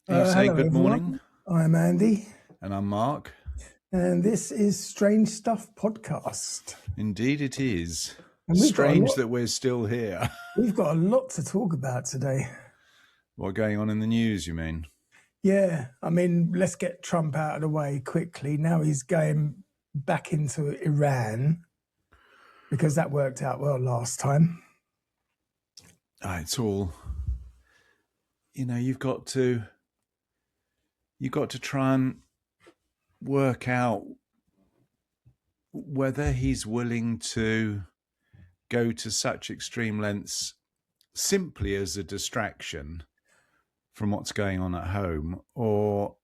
You say Hello, good everyone. morning, I'm Andy, and I'm Mark. and this is Strange Stuff Podcast. Indeed it is. And Strange that we're still here. we've got a lot to talk about today. What's going on in the news, you mean? Yeah, I mean, let's get Trump out of the way quickly. Now he's going back into Iran because that worked out well last time. It's all, you've got to try and work out whether he's willing to go to such extreme lengths simply as a distraction from what's going on at home, or,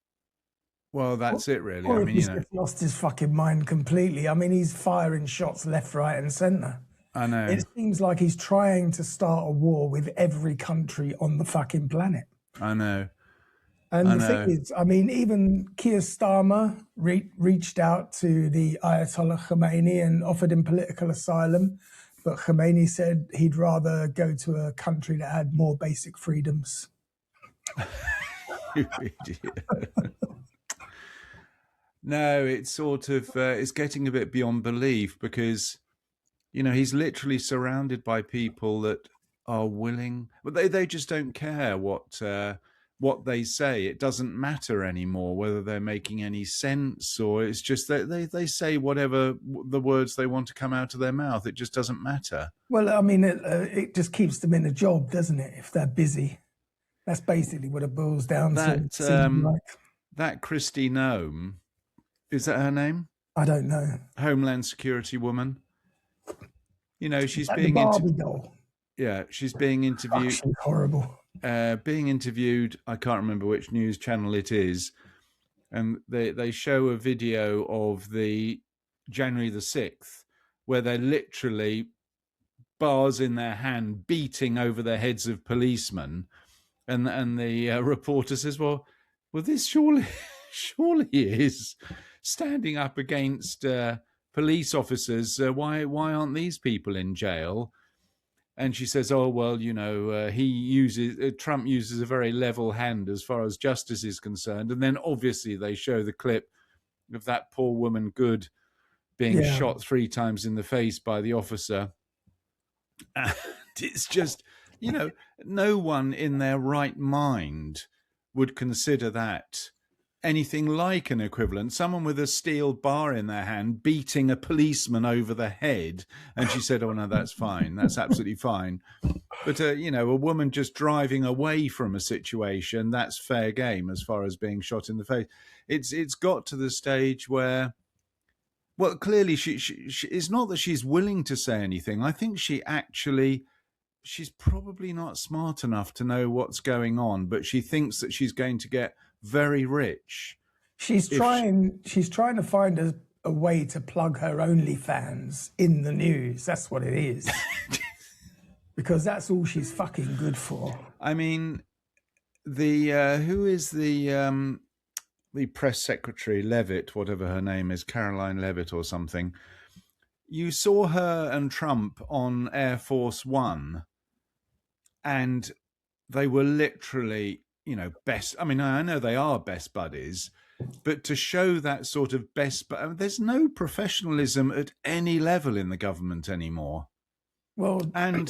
well, that's it really. Or he's just lost his fucking mind completely. I mean, he's firing shots left, right and centre. I know. It seems like he's trying to start a war with every country on the fucking planet. I know. And the thing is, I mean, even Keir Starmer reached out to the Ayatollah Khomeini and offered him political asylum. But Khomeini said he'd rather go to a country that had more basic freedoms. You idiot. No, it's sort of, it's getting a bit beyond belief because, he's literally surrounded by people that are willing, but they just don't care what they say. It doesn't matter anymore whether they're making any sense, or it's just that they say whatever the words they want to come out of their mouth. It just doesn't matter. Well, I mean, it just keeps them in a job, doesn't it? If they're busy, that's basically what it boils down to. That Kristi Noem, is that her name? I don't know. Homeland Security woman. She's being doll. Yeah, she's being interviewed. She's horrible. Being interviewed, I can't remember which news channel it is, and they show a video of the January the 6th where they're literally bars in their hand beating over the heads of policemen, and the reporter says, well, this surely is standing up against police officers. Why aren't these people in jail? And she says, oh, well, Trump uses a very level hand as far as justice is concerned. And then obviously they show the clip of that poor woman, Good, being shot 3 times in the face by the officer. And it's just, no one in their right mind would consider that anything like an equivalent. Someone with a steel bar in their hand beating a policeman over the head. And she said, oh, no, that's fine. That's absolutely fine. But, a woman just driving away from a situation, that's fair game as far as being shot in the face. It's got to the stage where, well, clearly she it's not that she's willing to say anything. I think she's probably not smart enough to know what's going on, but she thinks that she's going to get very rich. She's trying to find a way to plug her OnlyFans in the news. That's what it is. Because that's all she's fucking good for. I mean, who is the press secretary, Levitt, whatever her name is, Caroline Levitt or something. You saw her and Trump on Air Force One, and they were literally, best. I mean, I know they are best buddies, but to show that sort of there's no professionalism at any level in the government anymore. Well, and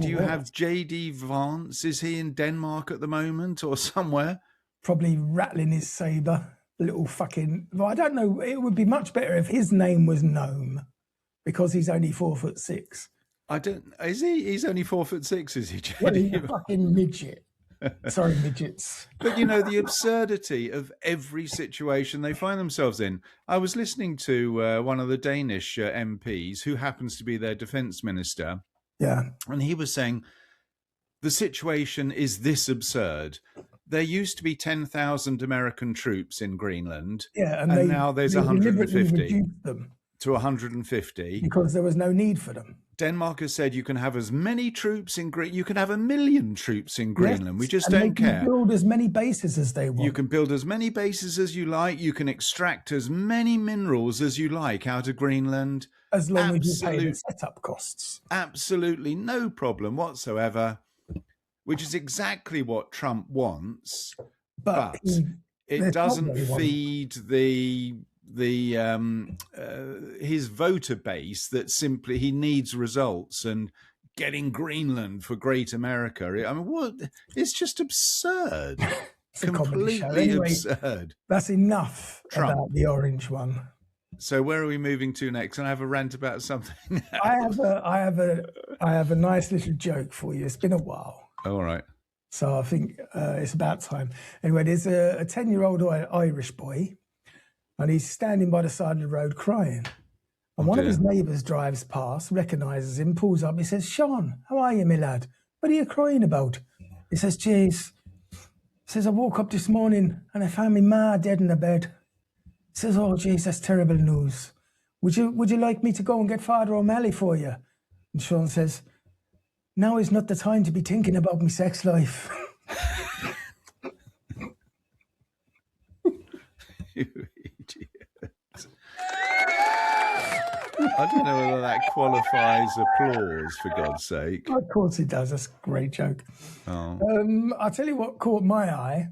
you have J.D. Vance. Is he in Denmark at the moment or somewhere? Probably rattling his saber. Little fucking. Well, I don't know. It would be much better if his name was Noam, because he's only 4'6". I don't. Is he? He's only 4'6". Is he? Well, he's a fucking midget. Sorry, midgets. But the absurdity of every situation they find themselves in. I was listening to one of the Danish MPs, who happens to be their defence minister. Yeah, and he was saying the situation is this absurd. There used to be 10,000 American troops in Greenland, and now there's 150 to 150 because there was no need for them. Denmark has said you can have as many troops in Greenland. You can have 1 million troops in Greenland. Yes, we just don't care. Build as many bases as they want. You can build as many bases as you like. You can extract as many minerals as you like out of Greenland, as long as you pay the setup costs. Absolutely no problem whatsoever. Which is exactly what Trump wants. but it doesn't feed his voter base that simply he needs results and getting Greenland for Great America. I mean, what? It's just absurd. It's completely absurd. That's enough about the orange one. So where are we moving to next? And I have a rant about something else. I have a nice little joke for you. It's been a while. All right. So I think it's about time. Anyway, there's a 10-year-old Irish boy, and he's standing by the side of the road crying. And one of his neighbours drives past, recognises him, pulls up. He says, "Sean, how are you, my lad? What are you crying about?" He says, "Jeez." He says, "I woke up this morning and I found my ma dead in the bed." He says, "Oh, jeez, that's terrible news. Would you like me to go and get Father O'Malley for you?" And Sean says, "Now is not the time to be thinking about my sex life." You idiot. I don't know whether that qualifies applause, for God's sake. Of course it does. That's a great joke. Oh. I'll tell you what caught my eye.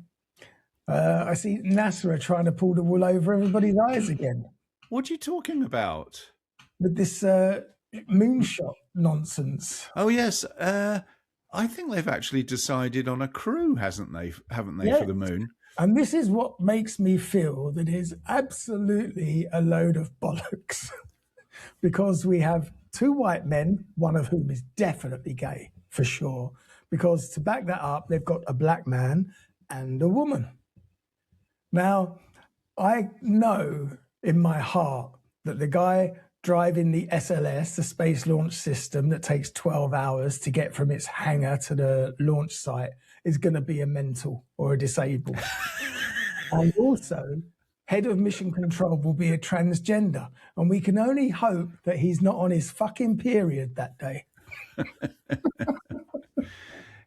I see NASA trying to pull the wool over everybody's eyes again. What are you talking about? With this moonshot nonsense. Oh, yes. I think they've actually decided on a crew, haven't they, yes. For the moon? And this is what makes me feel that it is absolutely a load of bollocks. Because we have two white men, one of whom is definitely gay, for sure. Because to back that up, they've got a black man and a woman. Now, I know in my heart that the guy driving the SLS, the Space Launch System, that takes 12 hours to get from its hangar to the launch site, is going to be a mental or a disabled. And also, head of mission control will be a transgender. And we can only hope that he's not on his fucking period that day.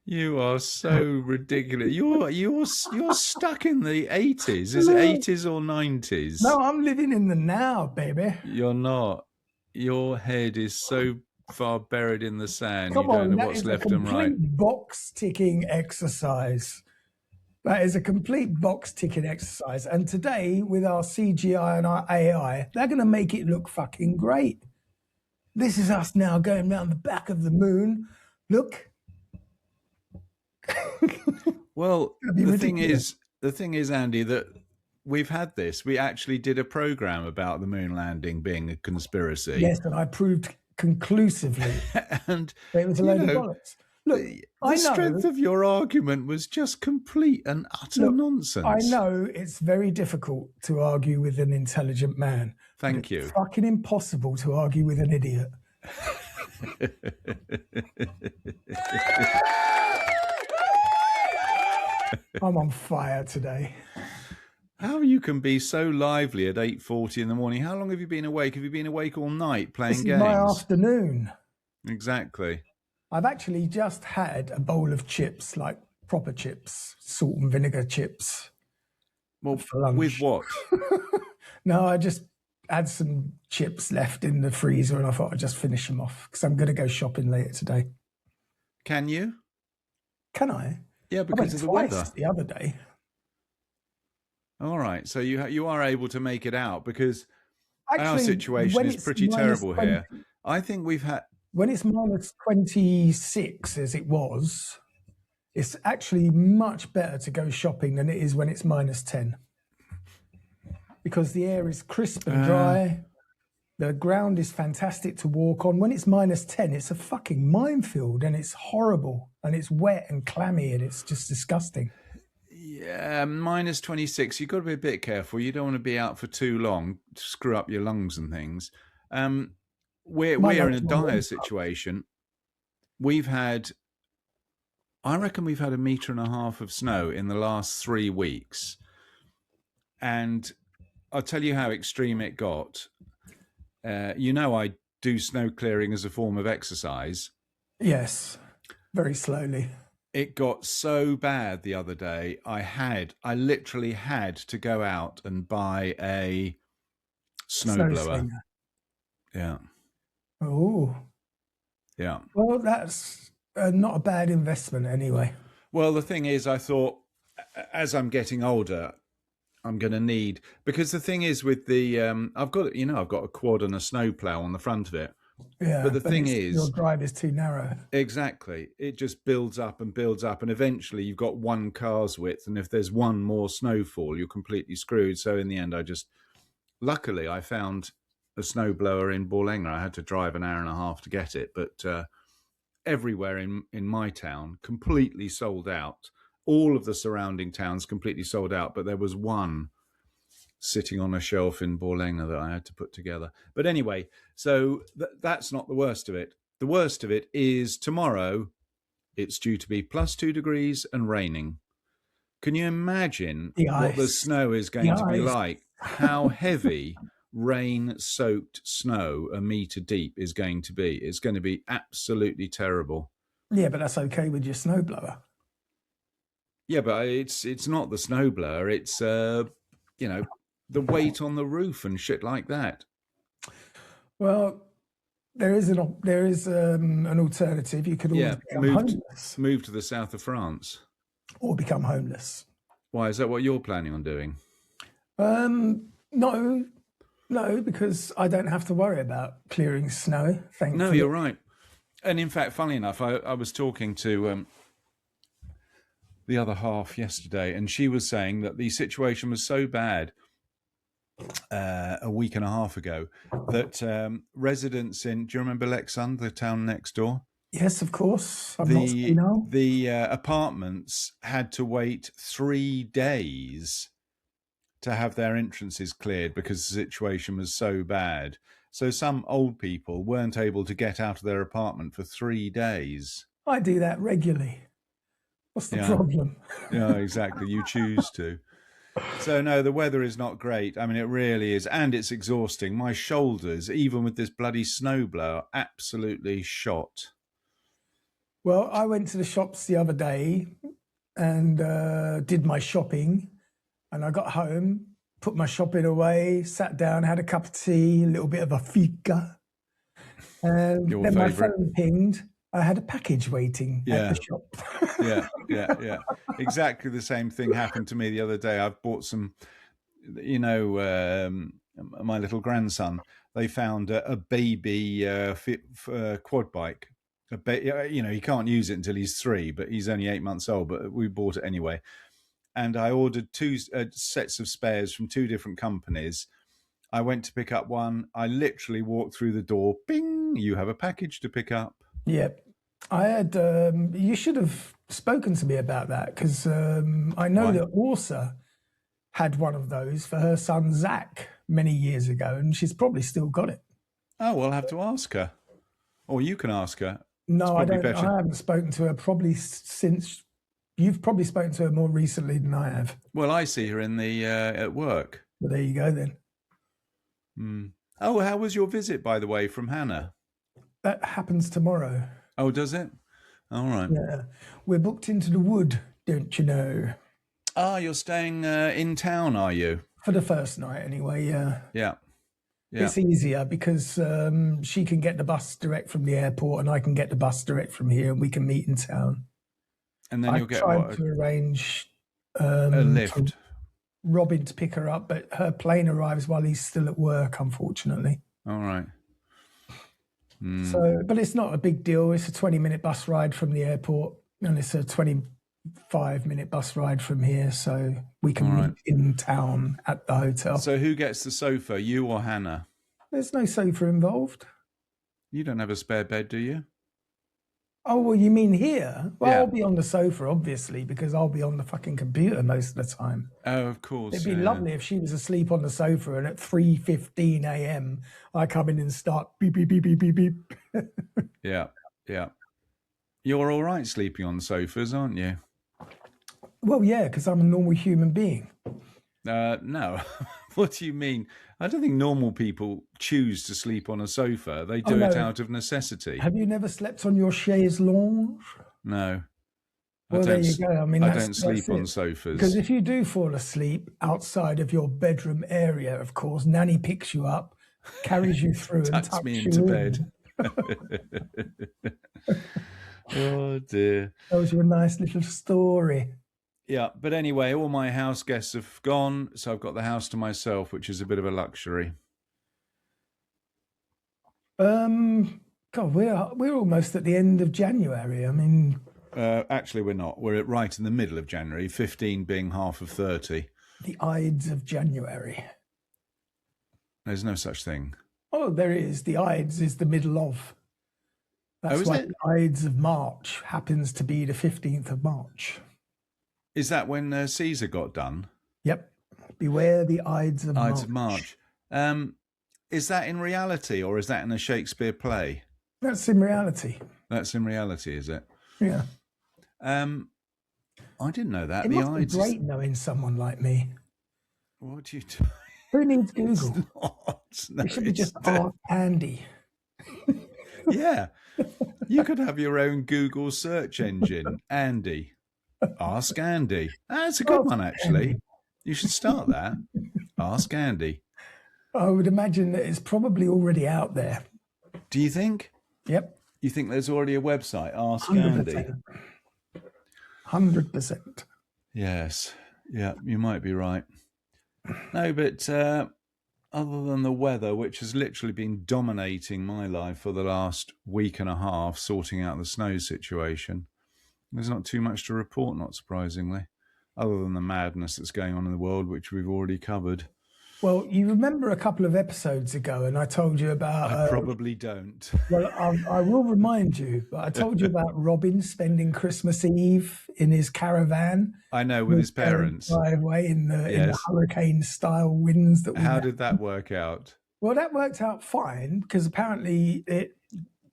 You are so ridiculous. You're stuck in the 80s. Is it 80s or 90s? No, I'm living in the now, baby. You're not. Your head is so far buried in the sand. You don't know what's left and right. Box ticking exercise. That is a complete box ticking exercise. And today, with our CGI and our AI, they're going to make it look fucking great. This is us now going around the back of the moon. Look. Well, the thing is, Andy, that we've had this. We actually did a program about the moon landing being a conspiracy. Yes, and I proved conclusively and it was a load of bollocks. Look, the strength of your argument was just complete and utter nonsense. I know it's very difficult to argue with an intelligent man. Thank you. It's fucking impossible to argue with an idiot. I'm on fire today. How you can be so lively at 8:40 in the morning? How long have you been awake? Have you been awake all night playing games? My afternoon. Exactly. I've actually just had a bowl of chips, like proper chips, salt and vinegar chips. Well, for lunch. With what? No, I just had some chips left in the freezer and I thought I'd just finish them off because I'm going to go shopping later today. Can you? Can I? Yeah, because of the weather. The other day. All right, so you are able to make it out because our situation is pretty terrible here. I think we've had... When it's minus 26, as it was, it's actually much better to go shopping than it is when it's minus 10. Because the air is crisp and dry. The ground is fantastic to walk on. When it's minus 10, it's a fucking minefield and it's horrible and it's wet and clammy and it's just disgusting. Yeah, minus 26. You've got to be a bit careful. You don't want to be out for too long to screw up your lungs and things. We're in a dire situation. I reckon we've had 1.5 meters of snow in the last 3 weeks. And I'll tell you how extreme it got. I do snow clearing as a form of exercise. Yes, very slowly. It got so bad the other day, I literally had to go out and buy a snowblower. Yeah. Oh. Yeah. Well, that's not a bad investment anyway. Well, the thing is, I thought as I'm getting older, I'm going to need, because the thing is with the I've got a quad and a snowplow on the front of it, Yeah, but the thing your is, drive is too narrow. exactly, it just builds up, and eventually you've got one car's width, and if there's one more snowfall, you're completely screwed. So in the end, luckily I found a snowblower in Borlänge. I had to drive an hour and a half to get it, but everywhere in my town completely sold out. All of the surrounding towns completely sold out, but there was one sitting on a shelf in Borlänge that I had to put together. But anyway, so that's not the worst of it. The worst of it is tomorrow. It's due to be +2 degrees and raining. Can you imagine what the snow is going to be like? How heavy rain-soaked snow, 1 meter deep, is going to be. It's going to be absolutely terrible. Yeah, but that's okay with your snowblower. Yeah, but it's not the snowblower. It's the weight on the roof and shit like that. Well, there is an alternative. You could always become homeless. Move to the south of France. Or become homeless. Why? Is that what you're planning on doing? No, because I don't have to worry about clearing snow, thankfully. No, you're right. And in fact, funnily enough, I was talking to the other half yesterday, and she was saying that the situation was so bad a week and a half ago that residents do you remember Lexund, the town next door? Yes, of course. The apartments had to wait 3 days to have their entrances cleared because the situation was so bad. So some old people weren't able to get out of their apartment for 3 days. I do that regularly. What's the problem? Yeah, exactly. You choose to. So no, the weather is not great. I mean, it really is. And it's exhausting. My shoulders, even with this bloody snowblower, absolutely shot. Well, I went to the shops the other day and did my shopping, and I got home, put my shopping away, sat down, had a cup of tea, a little bit of a fika, and then my phone pinged. I had a package waiting at the shop. Yeah. Exactly the same thing happened to me the other day. I've bought some, my little grandson, they found a baby quad bike. He can't use it until he's 3, but he's only 8 months old, but we bought it anyway. And I ordered 2 sets of spares from 2 different companies. I went to pick up one. I literally walked through the door. Bing! You have a package to pick up. Yep. I had, you should have spoken to me about that, because I know that Orsa had one of those for her son, Zach, many years ago, and she's probably still got it. Oh, we'll have to ask her. Or you can ask her. No, I don't. I haven't spoken to her probably since. You've probably spoken to her more recently than I have. Well, I see her in the at work. Well, there you go then. Oh, how was your visit, by the way, from Hannah? That happens tomorrow. Oh, does it? All right. Yeah, we're booked into the wood, don't you know? Ah, you're staying in town, are you? For the first night, anyway. Yeah. Yeah. It's easier because she can get the bus direct from the airport, and I can get the bus direct from here, and we can meet in town. And then you'll get to arrange a lift. Robin to pick her up, but her plane arrives while he's still at work, unfortunately. All right. So, but it's not a big deal. It's a 20-minute bus ride from the airport, and it's a 25-minute bus ride from here, so we can meet in town at the hotel. So who gets the sofa, you or Hannah? There's no sofa involved. You don't have a spare bed, do you? Oh, well, you mean here? Well, I'll be on the sofa, obviously, because I'll be on the fucking computer most of the time. Oh, of course. It'd be lovely if she was asleep on the sofa, and at 3:15 a.m. I come in and start beep, beep, beep, beep, beep, beep. Yeah. You're all right sleeping on sofas, aren't you? Well, yeah, because I'm a normal human being. No. What do you mean? I don't think normal people choose to sleep on a sofa. They do it out of necessity. Have you never slept on your chaise lounge? No. Well, there you go. I mean, I don't sleep on sofas. Because if you do fall asleep outside of your bedroom area, of course, Nanny picks you up, carries you through and tucks me into bed. Oh, dear. Tells you a nice little story. Yeah, but anyway, all my house guests have gone, so I've got the house to myself, which is a bit of a luxury. God, we're almost at the end of January. I mean, actually, we're not. We're right in the middle of January, 15 being half of 30. The Ides of January. There's no such thing. Oh, there is. The Ides is the middle of. That's why the Ides of March happens to be the 15th of March. Is that when Caesar got done? Yep. Beware the Ides of March. Ides of March. Is that in reality, or is that in a Shakespeare play? That's in reality. That's in reality, is it? Yeah. I didn't know that. It must be great knowing someone like me. What do you do? Who needs Google? No, it should be just Ask Andy. Yeah. You could have your own Google search engine, Andy. Ask Andy. That's a good one, actually. Andy. You should start that. Ask Andy. I would imagine that it's probably already out there. Do you think? Yep. You think there's already a website, Ask 100%. Andy? 100%. Yes. Yeah, you might be right. No, but other than the weather, which has literally been dominating my life for the last week and a half, sorting out the snow situation, there's not too much to report, not surprisingly, other than the madness that's going on in the world, which we've already covered. Well, you remember a couple of episodes ago, and I told you about... I probably don't. Well, I will remind you, but I told you about Robin spending Christmas Eve in his caravan. I know, with his parents. Driveway in the hurricane-style winds that we How did that work out? Well, that worked out fine, because apparently,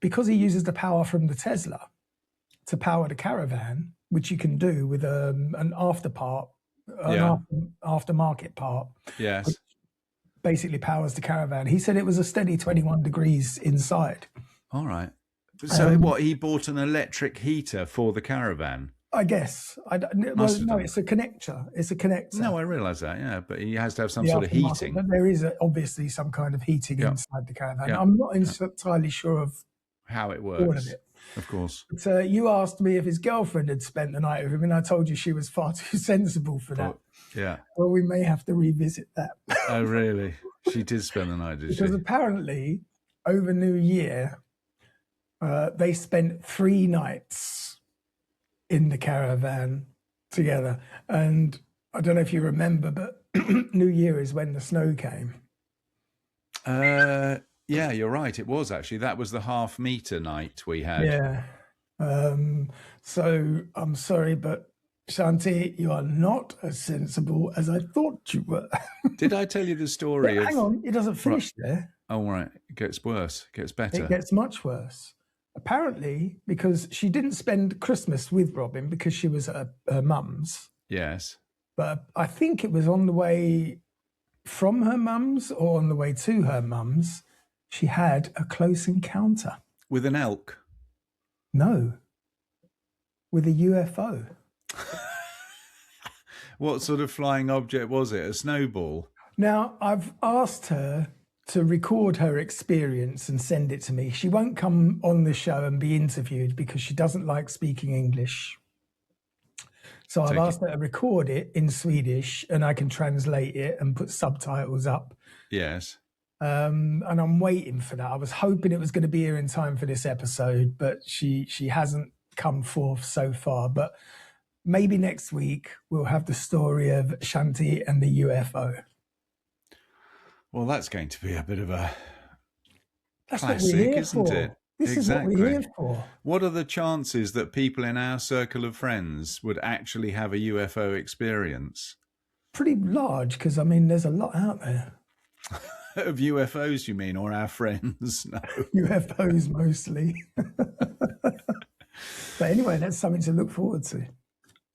because he uses the power from the Tesla to power the caravan, which you can do with an aftermarket part. Yes. Basically powers the caravan. He said it was a steady 21 degrees inside. All right. So what, he bought an electric heater for the caravan? I guess. No, it's a connector. It's a connector. No, I realise that, yeah, but he has to have some sort of heating. But there is obviously some kind of heating inside the caravan. Yep. I'm not entirely sure of how it works. All of it. Of course. But you asked me if his girlfriend had spent the night with him, and I told you she was far too sensible for that. Yeah. Well, we may have to revisit that. Oh, really? She did spend the night, did she? Because apparently, over New Year, they spent 3 nights in the caravan together. And I don't know if you remember, but New Year is when the snow came. Yeah, you're right. It was actually. That was the half-meter night we had. Yeah. So I'm sorry, but Shanti, you are not as sensible as I thought you were. Did I tell you the story? Hang on, it doesn't finish there. Oh, right. It gets worse. It gets better. It gets much worse. Apparently, because she didn't spend Christmas with Robin because she was at her mum's. Yes. But I think it was on the way from her mum's or on the way to her mum's, she had a close encounter. With an elk? No. With a UFO. What sort of flying object was it? A snowball? Now, I've asked her to record her experience and send it to me. She won't come on the show and be interviewed because she doesn't like speaking English. So I've asked her to record it in Swedish, and I can translate it and put subtitles up. Yes. And I'm waiting for that. I was hoping it was going to be here in time for this episode, but she hasn't come forth so far. But maybe next week we'll have the story of Shanti and the UFO. Well, that's going to be a bit of a classic, what we're here isn't for. it? This exactly. is what we're here for. What are the chances that people in our circle of friends would actually have a UFO experience? Pretty large, because, I mean, there's a lot out there. Of UFOs, you mean, or our friends? No. UFOs mostly. But anyway, that's something to look forward to.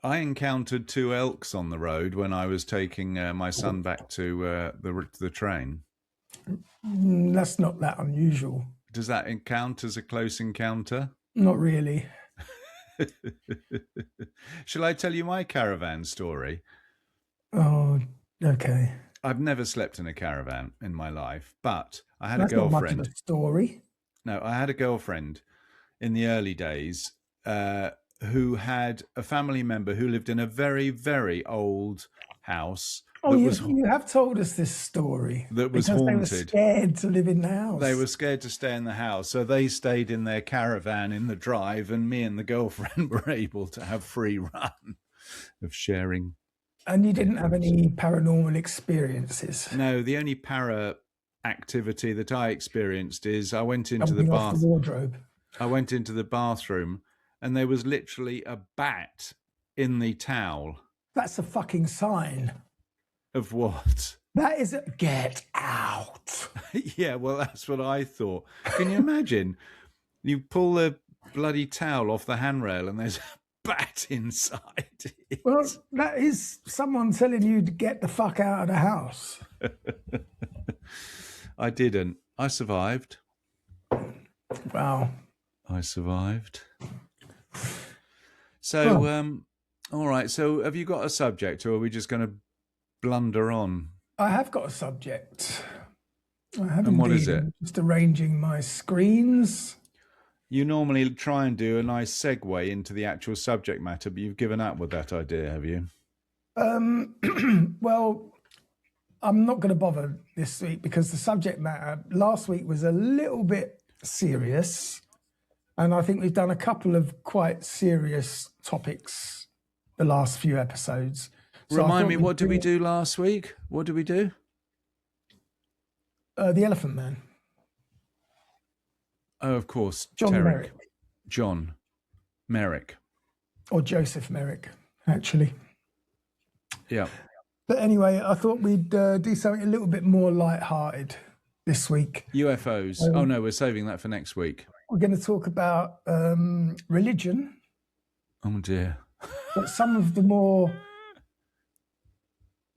I encountered 2 elks on the road when I was taking my son back to the train. That's not that unusual. Does that count as a close encounter? Not really. Shall I tell you my caravan story? Oh, okay. I've never slept in a caravan in my life, but I had That's a girlfriend. Not much of a story. No, I had a girlfriend in the early days who had a family member who lived in a very, very old house. Oh, you have told us this story. That was because haunted. They were scared to live in the house. They were scared to stay in the house. So they stayed in their caravan in the drive, and me and the girlfriend were able to have free run of sharing. And you didn't have any paranormal experiences? No, the only para activity that I experienced is I went into the wardrobe. I went into the bathroom, and there was literally a bat in the towel. That's a fucking sign. Of what? That is a get out. Yeah, well, that's what I thought. Can you imagine? You pull the bloody towel off the handrail and there's a bat inside it. Well, that is someone telling you to get the fuck out of the house. I didn't. I survived. Wow. I survived. So, all right. So have you got a subject, or are we just going to blunder on? I have got a subject. I have. And what is it? Just arranging my screens. You normally try and do a nice segue into the actual subject matter, but you've given up with that idea, have you? Well, I'm not going to bother this week because the subject matter last week was a little bit serious, and I think we've done a couple of quite serious topics the last few episodes. So remind me, what did we do last week? What did we do? The Elephant Man. Oh, of course. John Merrick. John Merrick. Or Joseph Merrick, actually. Yeah. But anyway, I thought we'd do something a little bit more lighthearted this week. UFOs. Oh, no, we're saving that for next week. We're going to talk about religion. Oh, dear. But some of the more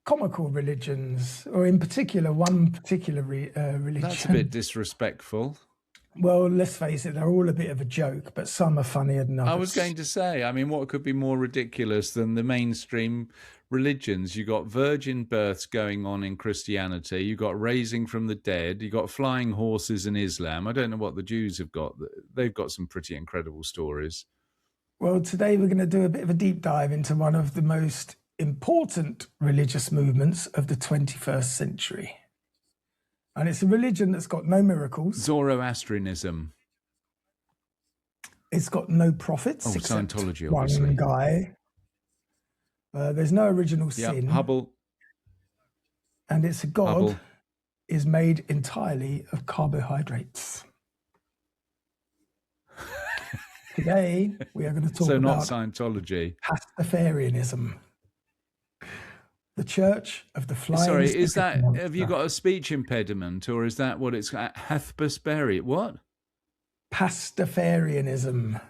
comical religions, or in particular, one particular religion. That's a bit disrespectful. Well, let's face it, they're all a bit of a joke, but some are funnier than others. I was going to say, I mean, what could be more ridiculous than the mainstream religions? You got virgin births going on in Christianity, you got raising from the dead, you got flying horses in Islam. I don't know what the Jews have got. They've got some pretty incredible stories. Well, today we're going to do a bit of a deep dive into one of the most important religious movements of the 21st century. And it's a religion that's got no miracles. Zoroastrianism. It's got no prophets. Scientology, obviously. One guy. There's no original sin. Hubble. And it's a god is made entirely of carbohydrates. Today, we are going to talk about not Scientology. Pastafarianism. The Church of the Flying Sorry, is that, Monster. have you got a speech impediment, or is that what it's Hathpasperi? What? Pastafarianism.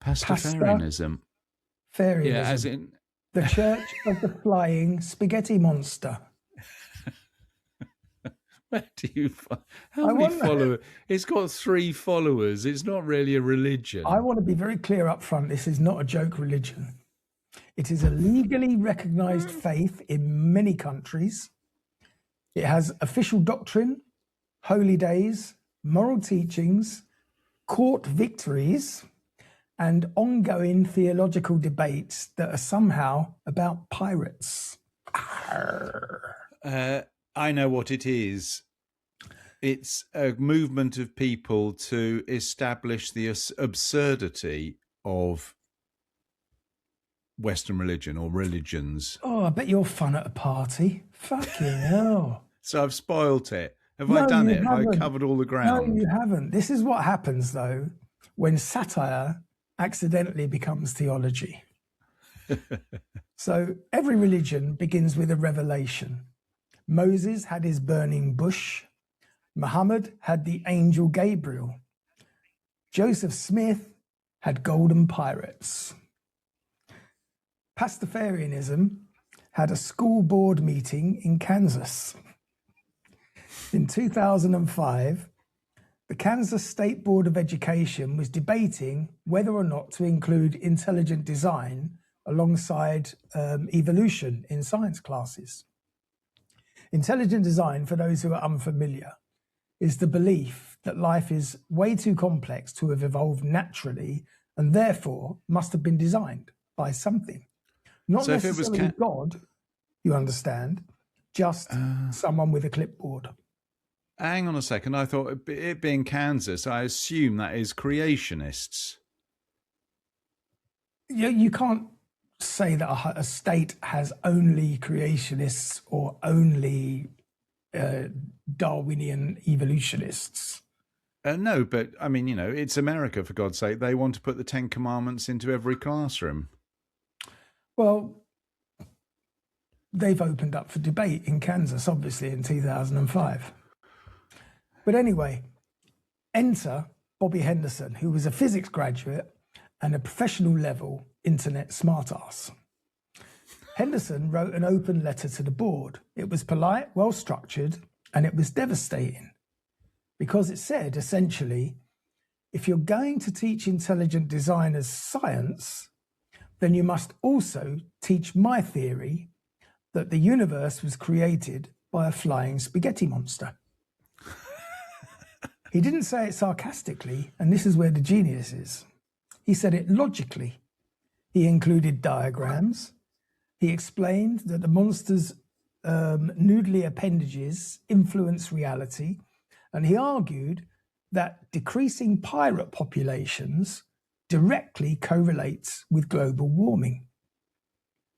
Pastafarianism. Pastafarianism. Yeah, as in the Church of the Flying Spaghetti Monster. Where do you? How many followers? It's got 3 followers. It's not really a religion. I want to be very clear up front. This is not a joke religion. It is a legally recognized faith in many countries. It has official doctrine, holy days, moral teachings, court victories, and ongoing theological debates that are somehow about pirates. I know what it is. It's a movement of people to establish the absurdity of Western religion or religions. Oh, I bet you're fun at a party. Fucking hell. So I've spoilt it. Have I done it? Have I covered all the ground? No, you haven't. This is what happens, though, when satire accidentally becomes theology. So every religion begins with a revelation. Moses had his burning bush. Muhammad had the angel Gabriel. Joseph Smith had golden pirates. Pastafarianism had a school board meeting in Kansas. In 2005, the Kansas State Board of Education was debating whether or not to include intelligent design alongside evolution in science classes. Intelligent design, for those who are unfamiliar, is the belief that life is way too complex to have evolved naturally and therefore must have been designed by something. Not So if it was necessarily God, you understand, just someone with a clipboard. Hang on a second. I thought it being Kansas, I assume that is creationists. You can't say that a state has only creationists or only Darwinian evolutionists. No, but I mean, you know, it's America, for God's sake. They want to put the 10 Commandments into every classroom. Well, they've opened up for debate in Kansas, obviously, in 2005. But anyway, enter Bobby Henderson, who was a physics graduate and a professional level internet smartass. Henderson wrote an open letter to the board. It was polite, well structured, and it was devastating because it said, essentially, if you're going to teach intelligent designers science, then you must also teach my theory that the universe was created by a flying spaghetti monster. He didn't say it sarcastically, and this is where the genius is. He said it logically. He included diagrams. He explained that the monster's noodly appendages influence reality, and he argued that decreasing pirate populations directly correlates with global warming.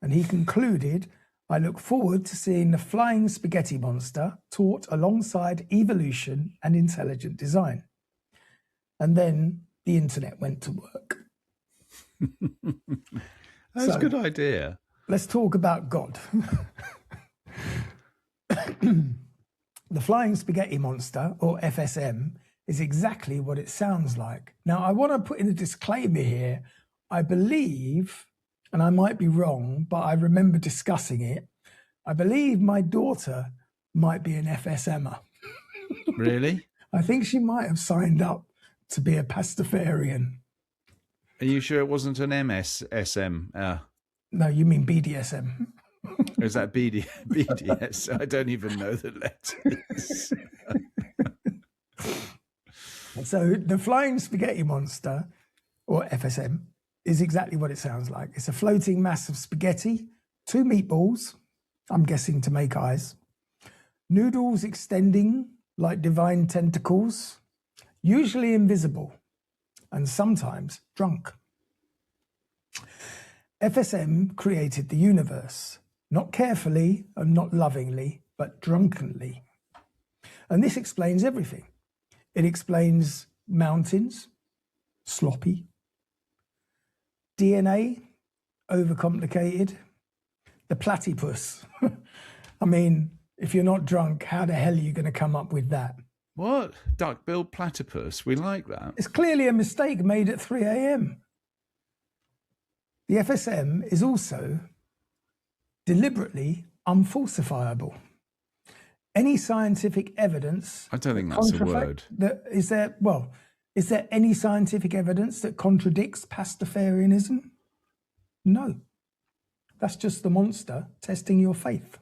And he concluded, I look forward to seeing the flying spaghetti monster taught alongside evolution and intelligent design. And then the internet went to work. That's a good idea. Let's talk about God. The flying spaghetti monster, or FSM, is exactly what it sounds like. Now, I want to put in a disclaimer here. I believe, and I might be wrong, but I remember discussing it. I believe my daughter might be an FSMer. Really? I think she might have signed up to be a Pastafarian. Are you sure it wasn't an MSSM? No, you mean BDSM. Or is that BDS? I don't even know the letters. So the flying spaghetti monster, or FSM, is exactly what it sounds like. It's a floating mass of spaghetti, 2 meatballs, I'm guessing to make eyes, noodles extending like divine tentacles, usually invisible, and sometimes drunk. FSM created the universe, not carefully and not lovingly, but drunkenly. And this explains everything. It explains mountains, sloppy, DNA, overcomplicated, the platypus. I mean, if you're not drunk, how the hell are you going to come up with that? What? Duck-billed platypus? We like that. It's clearly a mistake made at 3 a.m. The FSM is also deliberately unfalsifiable. Any scientific evidence... I don't think that's a word. Is there any scientific evidence that contradicts Pastafarianism? No. That's just the monster testing your faith.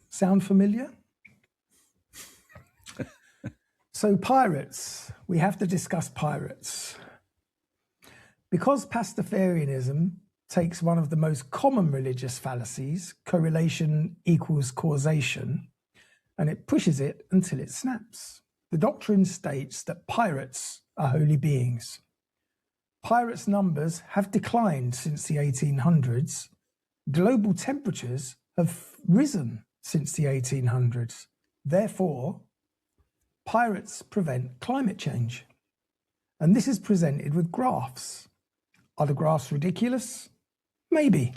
Sound familiar? So pirates, we have to discuss pirates. Because Pastafarianism takes one of the most common religious fallacies, correlation equals causation, and it pushes it until it snaps. The doctrine states that pirates are holy beings. Pirates' numbers have declined since the 1800s. Global temperatures have risen since the 1800s. Therefore, pirates prevent climate change. And this is presented with graphs. Are the graphs ridiculous? Maybe.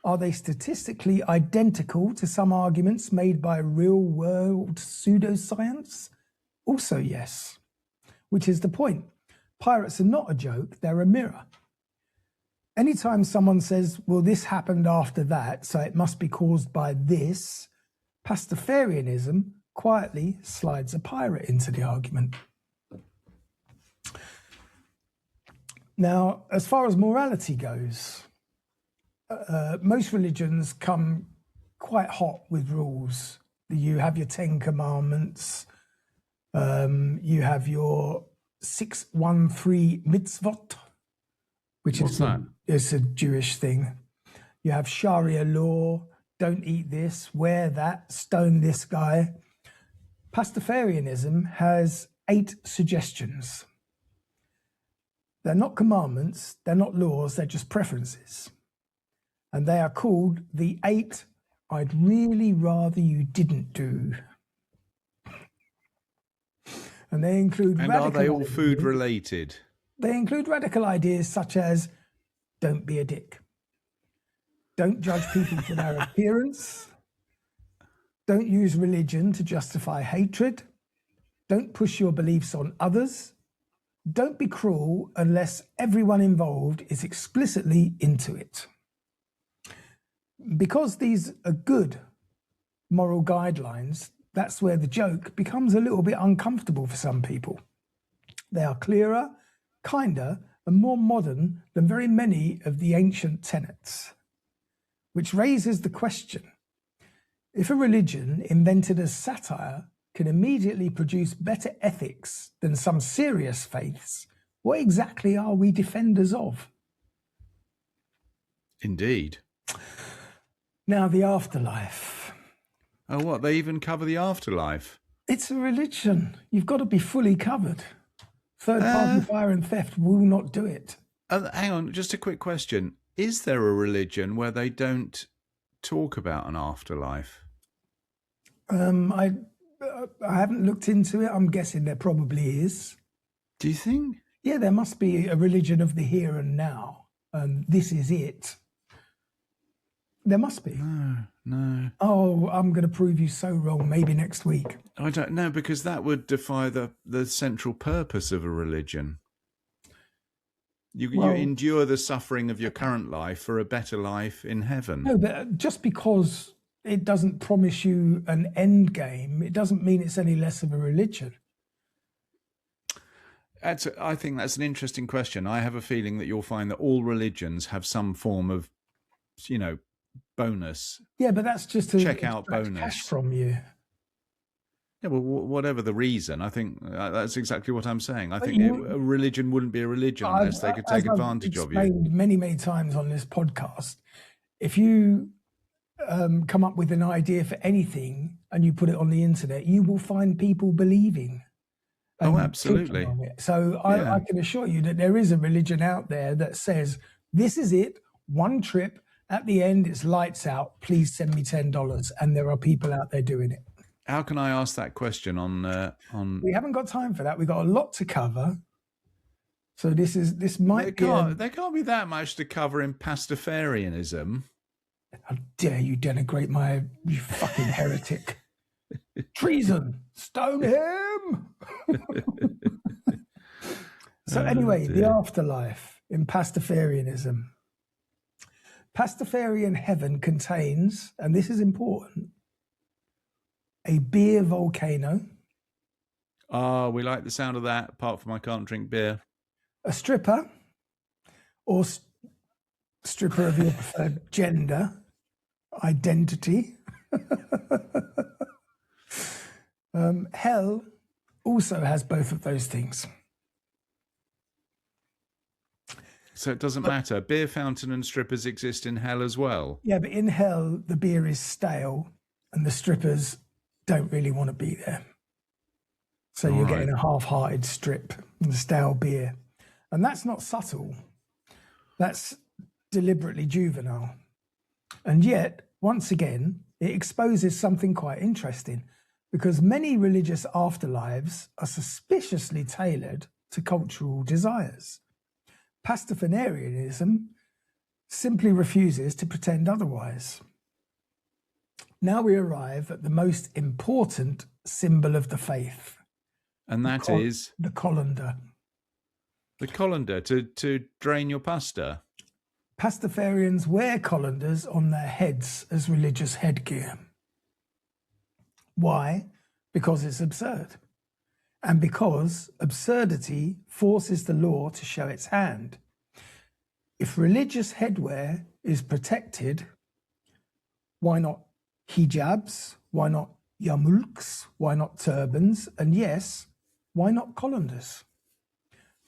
Are they statistically identical to some arguments made by real-world pseudoscience? Also yes. Which is the point. Pirates are not a joke, they're a mirror. Anytime someone says, well, this happened after that, so it must be caused by this, Pastafarianism quietly slides a pirate into the argument. Now, as far as morality goes, most religions come quite hot with rules. You have your 10 commandments, you have your 613 mitzvot, which What's that? It's a Jewish thing. You have Sharia law, don't eat this, wear that, stone this guy. Pastafarianism has 8 suggestions. They're not commandments, they're not laws, they're just preferences. And they are called the 8 I'd really rather you didn't do. And they include are they all food related? They include radical ideas such as don't be a dick. Don't judge people for their appearance. Don't use religion to justify hatred. Don't push your beliefs on others. Don't be cruel unless everyone involved is explicitly into it. Because these are good moral guidelines, that's where the joke becomes a little bit uncomfortable for some people. They are clearer, kinder, and more modern than very many of the ancient tenets, which raises the question, if a religion invented as satire can immediately produce better ethics than some serious faiths, what exactly are we defenders of? Indeed. Now, the afterlife. Oh, what? They even cover the afterlife? It's a religion. You've got to be fully covered. Third-party fire and theft will not do it. Hang on, just a quick question. Is there a religion where they don't talk about an afterlife? I haven't looked into it. I'm guessing there probably is. Do you think? Yeah, there must be a religion of the here and now. This is it. There must be. No. Oh, I'm going to prove you so wrong. Maybe next week. I don't know, because that would defy the central purpose of a religion. You endure the suffering of your current life for a better life in heaven. No, but just because it doesn't promise you an end game, it doesn't mean it's any less of a religion. I think that's an interesting question. I have a feeling that you'll find that all religions have some form of, bonus. Yeah, but that's just to check out bonus cash from you. Yeah, well, whatever the reason, I think that's exactly what I'm saying. I think a religion wouldn't be a religion unless they could take advantage of you. I've explained many, many times on this podcast, if you come up with an idea for anything and you put it on the internet, you will find people believing. Oh, absolutely. So I can assure you that there is a religion out there that says, this is it, one trip, at the end it's lights out, please send me $10. And there are people out there doing it. How can I ask that question on? We haven't got time for that. We've got a lot to cover. So this might be. There can't be that much to cover in Pastafarianism. How dare you denigrate you fucking heretic. Treason. Stone him. So anyway, the afterlife in Pastafarianism. Pastafarian heaven contains, and this is important, a beer volcano. Oh, we like the sound of that, apart from I can't drink beer. A stripper, or stripper of your preferred gender, identity. Hell also has both of those things. So it doesn't matter. Beer fountain and strippers exist in hell as well. Yeah, but in hell, the beer is stale and the strippers don't really want to be there. So you're getting a half-hearted strip and stale beer. And that's not subtle. That's deliberately juvenile. And yet, once again, it exposes something quite interesting, because many religious afterlives are suspiciously tailored to cultural desires. Pastafarianism simply refuses to pretend otherwise. Now we arrive at the most important symbol of the faith. And that is? The colander. The colander, to drain your pasta. Pastafarians wear colanders on their heads as religious headgear. Why? Because it's absurd. And because absurdity forces the law to show its hand. If religious headwear is protected, why not hijabs? Why not yarmulks? Why not turbans? And yes, why not colanders?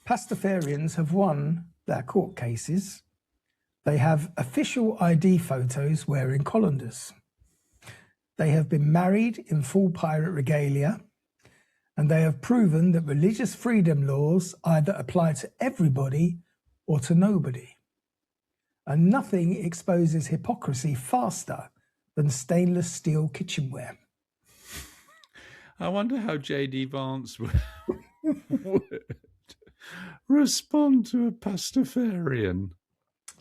Pastafarians have won their court cases. They have official ID photos wearing colanders. They have been married in full pirate regalia, and they have proven that religious freedom laws either apply to everybody or to nobody. And nothing exposes hypocrisy faster than stainless steel kitchenware. I wonder how J.D. Vance would respond to a Pastafarian.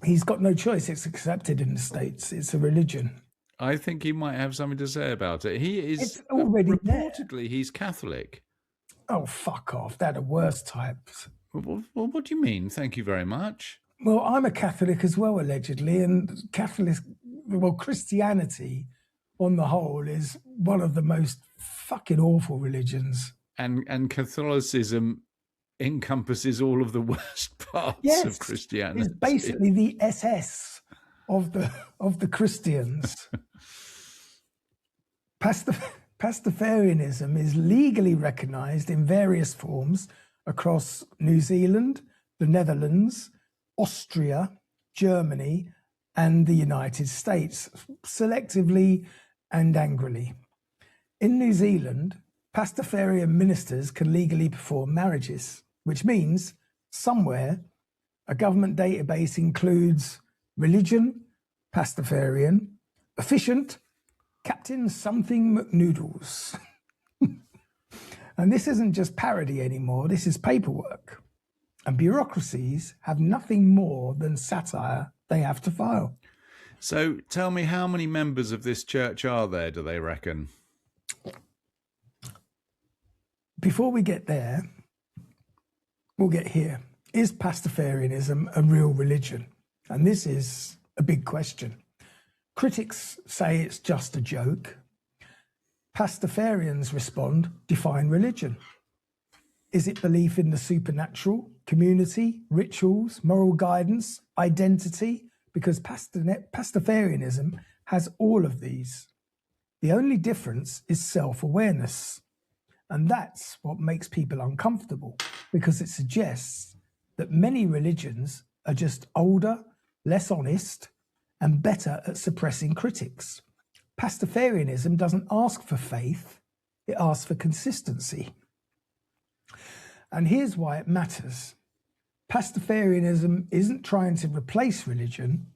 He's got no choice. It's accepted in the States. It's a religion. I think he might have something to say about it. He is It's already reportedly he's Catholic. Oh, fuck off. They're the worst types. Well, what do you mean? Thank you very much. Well, I'm a Catholic as well, allegedly, and Christianity, on the whole, is one of the most fucking awful religions. And Catholicism encompasses all of the worst parts of Christianity. It's basically the SS of the Christians. Pastafarianism is legally recognised in various forms across New Zealand, the Netherlands, Austria, Germany, and the United States, selectively and angrily. In New Zealand, Pastafarian ministers can legally perform marriages, which means somewhere a government database includes religion, Pastafarian, efficient, Captain Something McNoodles. And this isn't just parody anymore, this is paperwork. And bureaucracies have nothing more than satire they have to file. So tell me, how many members of this church are there, do they reckon? Before we get there, we'll get here. Is Pastafarianism a real religion? And this is a big question. Critics say it's just a joke. Pastafarians respond, define religion. Is it belief in the supernatural, community, rituals, moral guidance, identity? Because Pastafarianism has all of these. The only difference is self-awareness. And that's what makes people uncomfortable, because it suggests that many religions are just older, less honest, and better at suppressing critics. Pastafarianism doesn't ask for faith, it asks for consistency. And here's why it matters. Pastafarianism isn't trying to replace religion,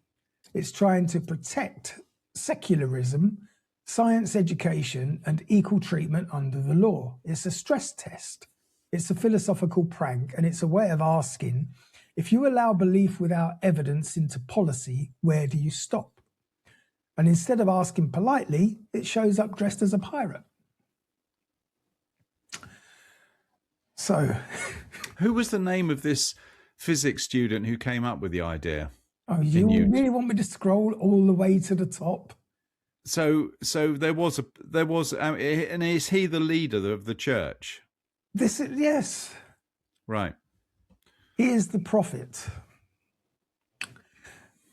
it's trying to protect secularism, science education, and equal treatment under the law. It's a stress test, it's a philosophical prank, and it's a way of asking, if you allow belief without evidence into policy, where do you stop? And instead of asking politely, it shows up dressed as a pirate. So, who was the name of this physics student who came up with the idea? Oh, you really want me to scroll all the way to the top? So there was, and is he the leader of the church? Yes. Right. He is the prophet.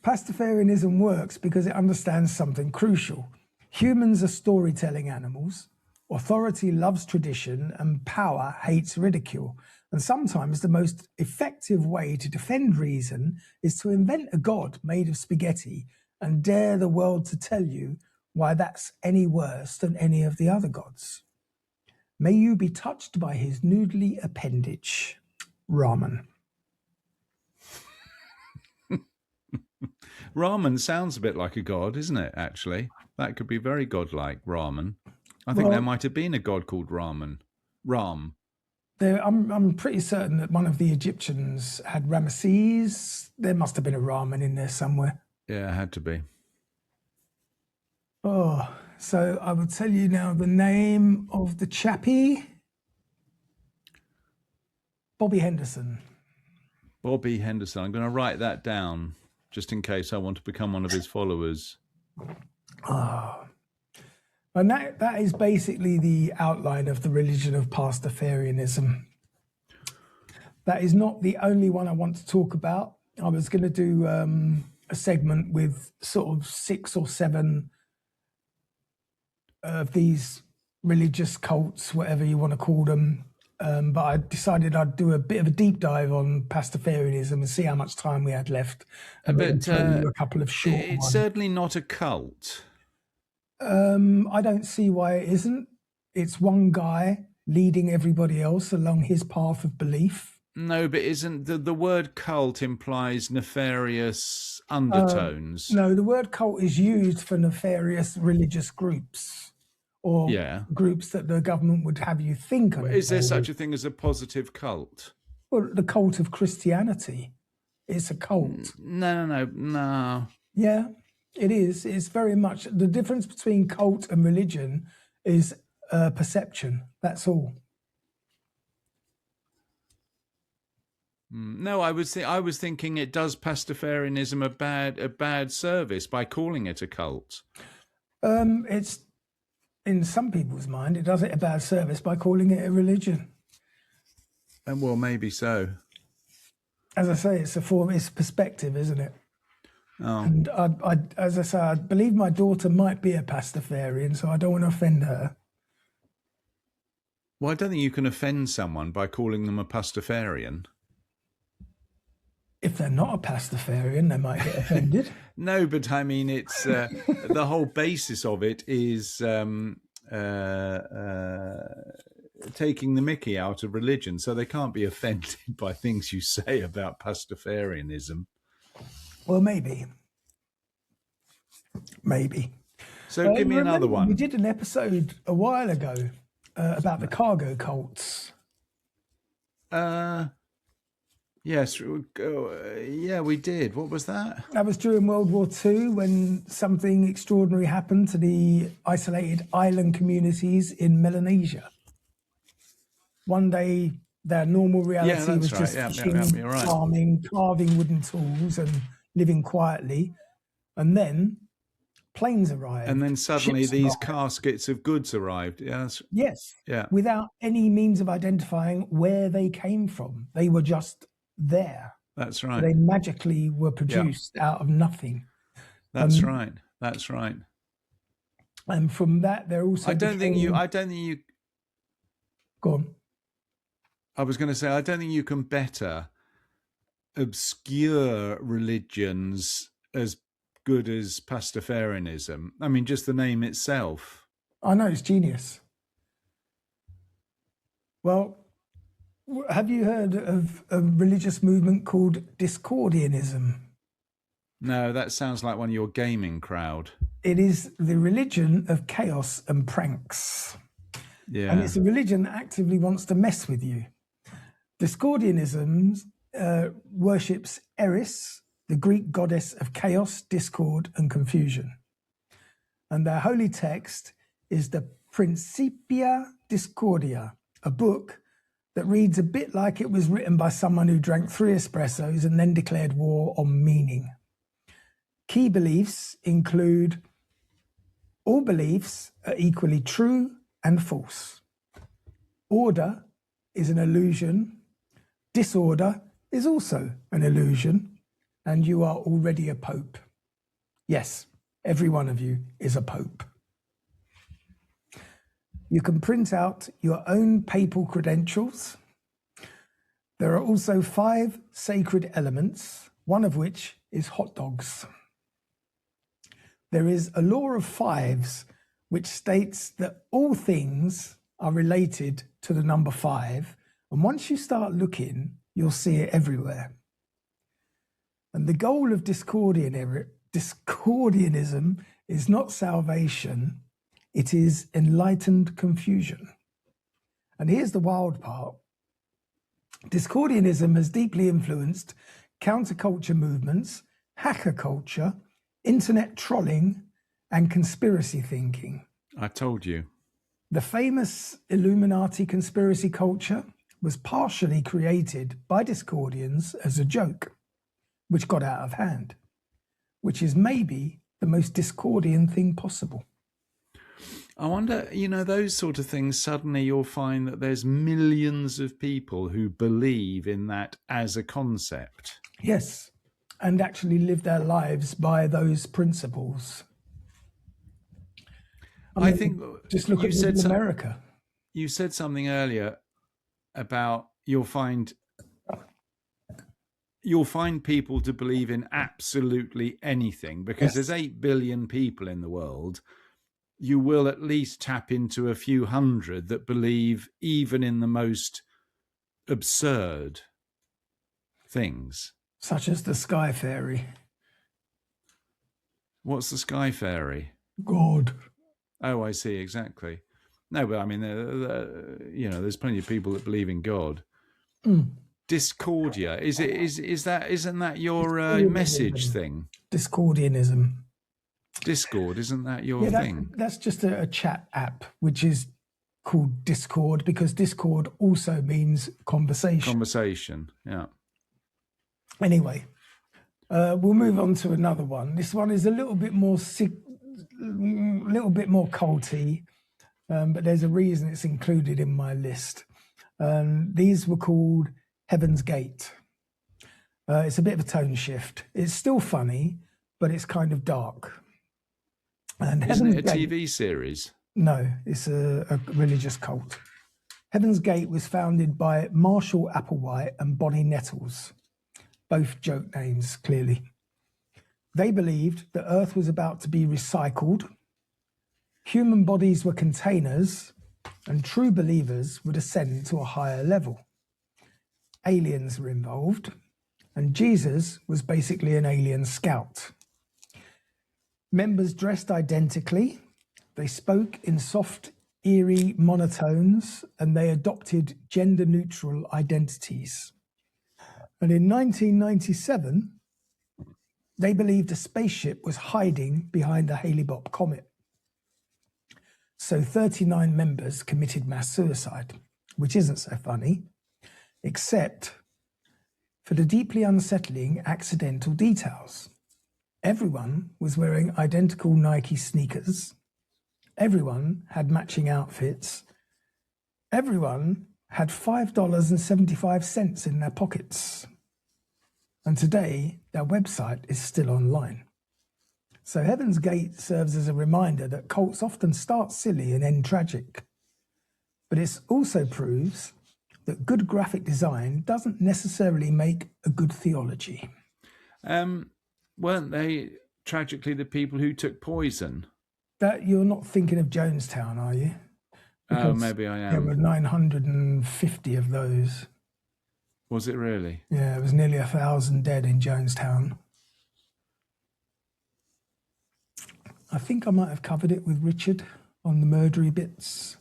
Pastafarianism works because it understands something crucial. Humans are storytelling animals. Authority loves tradition and power hates ridicule. And sometimes the most effective way to defend reason is to invent a god made of spaghetti and dare the world to tell you why that's any worse than any of the other gods. May you be touched by his noodly appendage, ramen. Ramen sounds a bit like a god, isn't it, actually? That could be very godlike, ramen. I think there might have been a god called Ramen. Ram. I'm pretty certain that one of the Egyptians had Ramesses. There must have been a ramen in there somewhere. Yeah, it had to be. Oh, so I will tell you now the name of the chappie. Bobby Henderson. Bobby Henderson. I'm going to write that down just in case I want to become one of his followers. Oh. And that is basically the outline of the religion of Pastafarianism. That is not the only one I want to talk about. I was going to do a segment with sort of 6 or 7 of these religious cults, whatever you want to call them, but I decided I'd do a bit of a deep dive on Pastafarianism and see how much time we had left, and then tell you a couple of short it's ones. certainly not a cult. I don't see why it isn't. It's one guy leading everybody else along his path of belief. No, but isn't the word cult implies nefarious undertones? No, the word cult is used for nefarious religious groups or groups that the government would have you think are. Is there such a thing as a positive cult? Well, the cult of Christianity. It's a cult. No. Yeah, it is. It's very much the difference between cult and religion is perception. That's all. No, I was thinking it does Pastafarianism a bad service by calling it a cult. It's in some people's mind, it does it a bad service by calling it a religion. And well, maybe so. As I say, it's perspective, isn't it? Oh. And as I say, I believe my daughter might be a Pastafarian, so I don't want to offend her. Well, I don't think you can offend someone by calling them a Pastafarian. If they're not a Pastafarian, they might get offended. No, but I mean, it's the whole basis of it is taking the mickey out of religion, so they can't be offended by things you say about Pastafarianism. Well, maybe. So give me another one. We did an episode a while ago about the cargo cults. Yes, yeah, we did. What was that? That was during World War II when something extraordinary happened to the isolated island communities in Melanesia. One day, their normal reality was just fishing, farming, carving wooden tools and living quietly. And then planes arrived. And then suddenly these caskets of goods arrived. Yes. Yeah. Without any means of identifying where they came from. They were just there. That's right. They magically were produced out of nothing. That's right. And from that, they're also. I don't think you. Go on. I was going to say, I don't think you can better obscure religions as good as Pastafarianism. I mean, just the name itself. I know, it's genius. Well, have you heard of a religious movement called Discordianism? No, that sounds like one of your gaming crowd. It is the religion of chaos and pranks. Yeah. And it's a religion that actively wants to mess with you. Discordianism worships Eris, the Greek goddess of chaos, discord, and confusion. And their holy text is the Principia Discordia, a book that reads a bit like it was written by someone who drank 3 espressos and then declared war on meaning. Key beliefs include all beliefs are equally true and false. Order is an illusion. Disorder is also an illusion. And you are already a pope. Yes, every one of you is a pope. You can print out your own papal credentials. There are also 5 sacred elements, one of which is hot dogs. There is a law of 5s, which states that all things are related to the number 5. And once you start looking, you'll see it everywhere. And the goal of Discordianism is not salvation, it is enlightened confusion. And here's the wild part. Discordianism has deeply influenced counterculture movements, hacker culture, internet trolling, and conspiracy thinking. I told you. The famous Illuminati conspiracy culture was partially created by Discordians as a joke, which got out of hand, which is maybe the most Discordian thing possible. I wonder, those sort of things, suddenly you'll find that there's millions of people who believe in that as a concept. Yes, and actually live their lives by those principles. I think just look at America. You said something earlier about you'll find people to believe in absolutely anything, because there's 8 billion people in the world. You will at least tap into a few hundred that believe even in the most absurd things. Such as the Sky Fairy. What's the Sky Fairy? God. Oh, I see, exactly. No, but I mean, there's plenty of people that believe in God. Discordia, isn't that your message thing? Discordianism. Discord, isn't that your thing? That's just a chat app, which is called Discord, because Discord also means conversation. Conversation, yeah. Anyway, we'll move on to another one. This one is a little bit more culty, but there's a reason it's included in my list. These were called Heaven's Gate. It's a bit of a tone shift. It's still funny, but it's kind of dark. And Isn't it a TV series? No, it's a religious cult. Heaven's Gate was founded by Marshall Applewhite and Bonnie Nettles, both joke names, clearly. They believed the Earth was about to be recycled, human bodies were containers, and true believers would ascend to a higher level. Aliens were involved, and Jesus was basically an alien scout. Members dressed identically, they spoke in soft, eerie monotones, and they adopted gender-neutral identities. And in 1997, they believed a spaceship was hiding behind the Hale-Bopp comet. So 39 members committed mass suicide, which isn't so funny, except for the deeply unsettling accidental details. Everyone was wearing identical Nike sneakers. Everyone had matching outfits. Everyone had $5.75 in their pockets. And today, their website is still online. So Heaven's Gate serves as a reminder that cults often start silly and end tragic. But it also proves that good graphic design doesn't necessarily make a good theology. Weren't they tragically the people who took poison? That you're not thinking of Jonestown, are you? Because maybe I am. There were 950 of those. Was it really? Yeah, it was nearly 1,000 dead in Jonestown. I think I might have covered it with Richard on the murdery bits.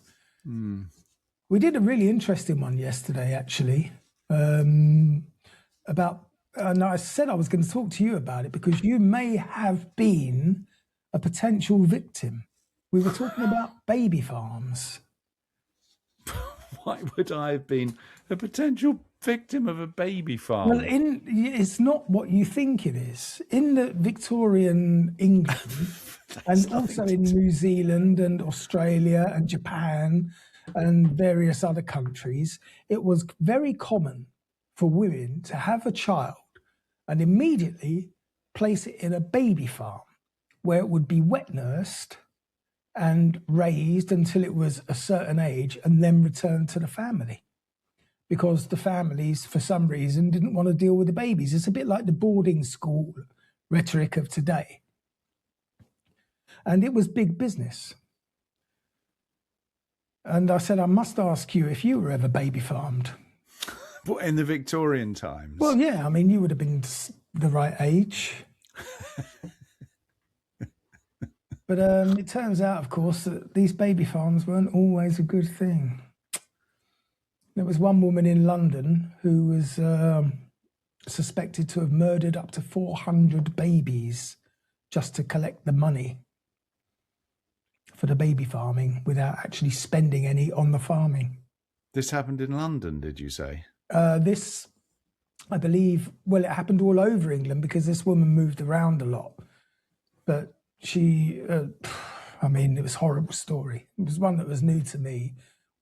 We did a really interesting one yesterday, actually, about, and I said I was going to talk to you about it because you may have been a potential victim. We were talking about baby farms. Why would I have been a potential victim of a baby farm? Well, it's not what you think it is. In the Victorian England, and also in New Zealand and Australia and Japan and various other countries, it was very common for women to have a child and immediately place it in a baby farm where it would be wet nursed and raised until it was a certain age and then returned to the family, because the families, for some reason, didn't want to deal with the babies. It's a bit like the boarding school rhetoric of today. And it was big business. And I said, I must ask you if you were ever baby farmed. What, in the Victorian times? Well, yeah, I mean, you would have been the right age. But it turns out, of course, that these baby farms weren't always a good thing. There was one woman in London who was suspected to have murdered up to 400 babies just to collect the money for the baby farming without actually spending any on the farming. This happened in London, did you say? This, I believe, well, it happened all over England because this woman moved around a lot. But she, I mean, it was a horrible story. It was one that was new to me,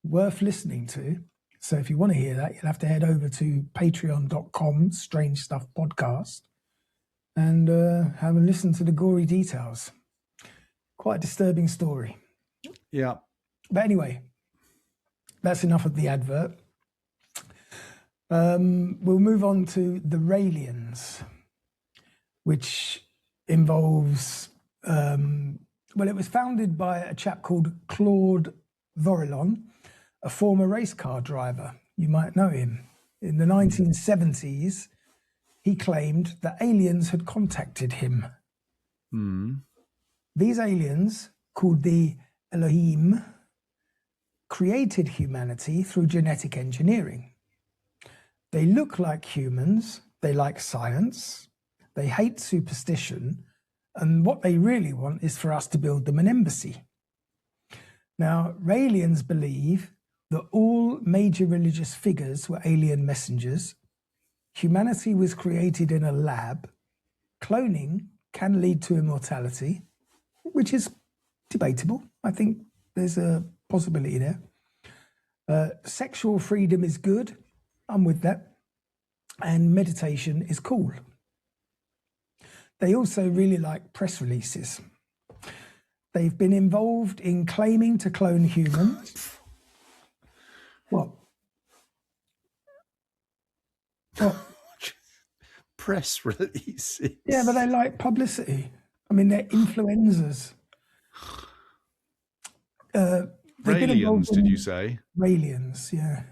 worth listening to. So if you want to hear that, you'll have to head over to patreon.com, Strange Stuff Podcast, and have a listen to the gory details. Quite a disturbing story. Yeah. But anyway, that's enough of the advert. We'll move on to the Raelians, which involves, it was founded by a chap called Claude Vorillon, a former race car driver. You might know him. In the 1970s, he claimed that aliens had contacted him. These aliens, called the Elohim, created humanity through genetic engineering. They look like humans, they like science, they hate superstition, and what they really want is for us to build them an embassy. Now, Raelians believe that all major religious figures were alien messengers. Humanity was created in a lab. Cloning can lead to immortality, which is debatable. I think there's a possibility there. Sexual freedom is good. I'm with that. And meditation is cool. They also really like press releases. They've been involved in claiming to clone humans. What? Press releases. Yeah, but they like publicity. I mean, they're influencers. Raelians, did you say? Raelians, yeah.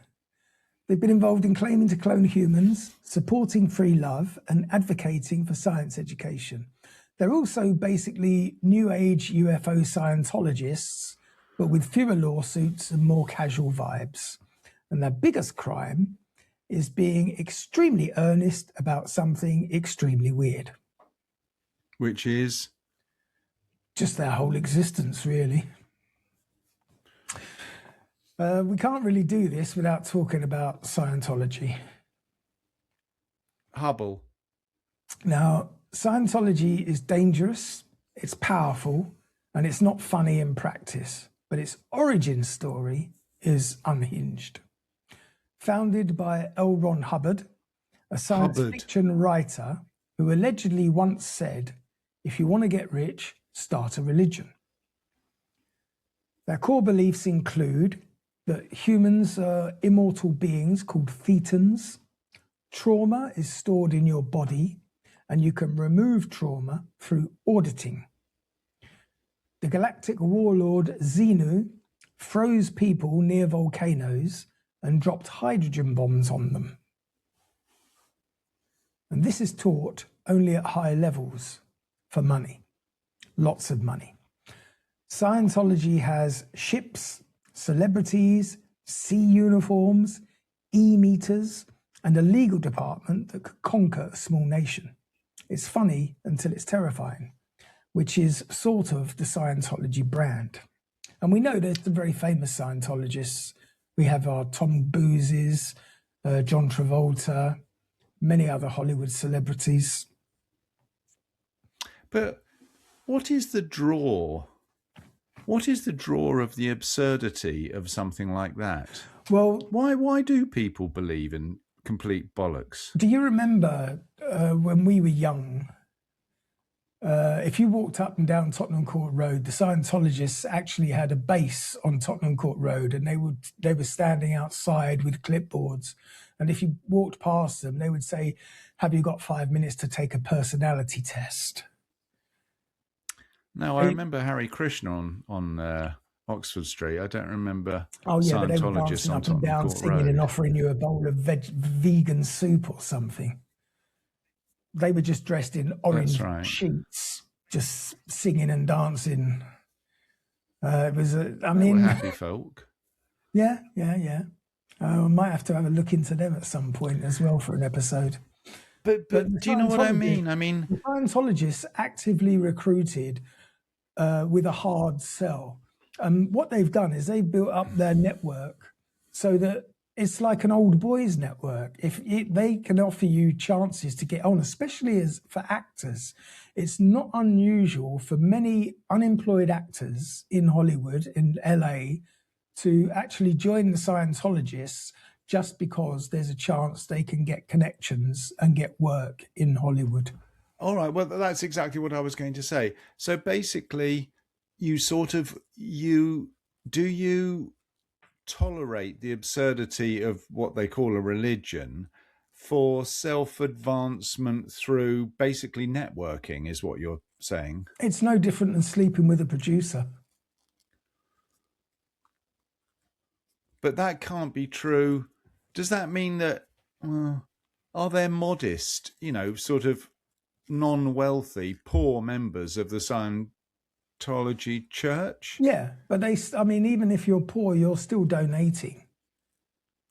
They've been involved in claiming to clone humans, supporting free love, and advocating for science education. They're also basically New Age UFO Scientologists, but with fewer lawsuits and more casual vibes. And their biggest crime is being extremely earnest about something extremely weird. Which is? Just their whole existence, really. We can't really do this without talking about Scientology. Hubble. Now, Scientology is dangerous, it's powerful, and it's not funny in practice, but its origin story is unhinged. Founded by L. Ron Hubbard, a science fiction writer who allegedly once said, if you want to get rich, start a religion. Their core beliefs include that humans are immortal beings called thetans. Trauma is stored in your body, and you can remove trauma through auditing. The galactic warlord Xenu froze people near volcanoes and dropped hydrogen bombs on them. And this is taught only at high levels for money, lots of money. Scientology has ships, celebrities, sea uniforms, e-meters, and a legal department that could conquer a small nation. It's funny until it's terrifying, which is sort of the Scientology brand. And we know there's some very famous Scientologists. We have our Tom Boozes, John Travolta, many other Hollywood celebrities. But what is the draw? What is the draw of the absurdity of something like that? Well, why do people believe in complete bollocks? Do you remember when we were young, if you walked up and down Tottenham Court Road, the Scientologists actually had a base on Tottenham Court Road, and they were standing outside with clipboards. And if you walked past them, they would say, "Have you got 5 minutes to take a personality test?" No, I remember Harry Krishna on Oxford Street. I don't remember but they were Scientologists dancing on up and down, Court singing Road. and offering you a bowl of vegan soup or something. They were just dressed in orange sheets, just singing and dancing. It was, they were happy folk. Yeah. I might have to have a look into them at some point as well for an episode. But do you know what I mean? The Scientologists actively recruited with a hard sell. And what they've done is they've built up their network so that it's like an old boys network. They can offer you chances to get on, especially as for actors. It's not unusual for many unemployed actors in Hollywood, in LA, to actually join the Scientologists just because there's a chance they can get connections and get work in Hollywood. All right. Well, that's exactly what I was going to say. So basically, you tolerate the absurdity of what they call a religion for self-advancement through basically networking, is what you're saying. It's no different than sleeping with a producer. But that can't be true. Does that mean that, are there modest, sort of non-wealthy, poor members of the Scientology church? Yeah, but even if you're poor, you're still donating.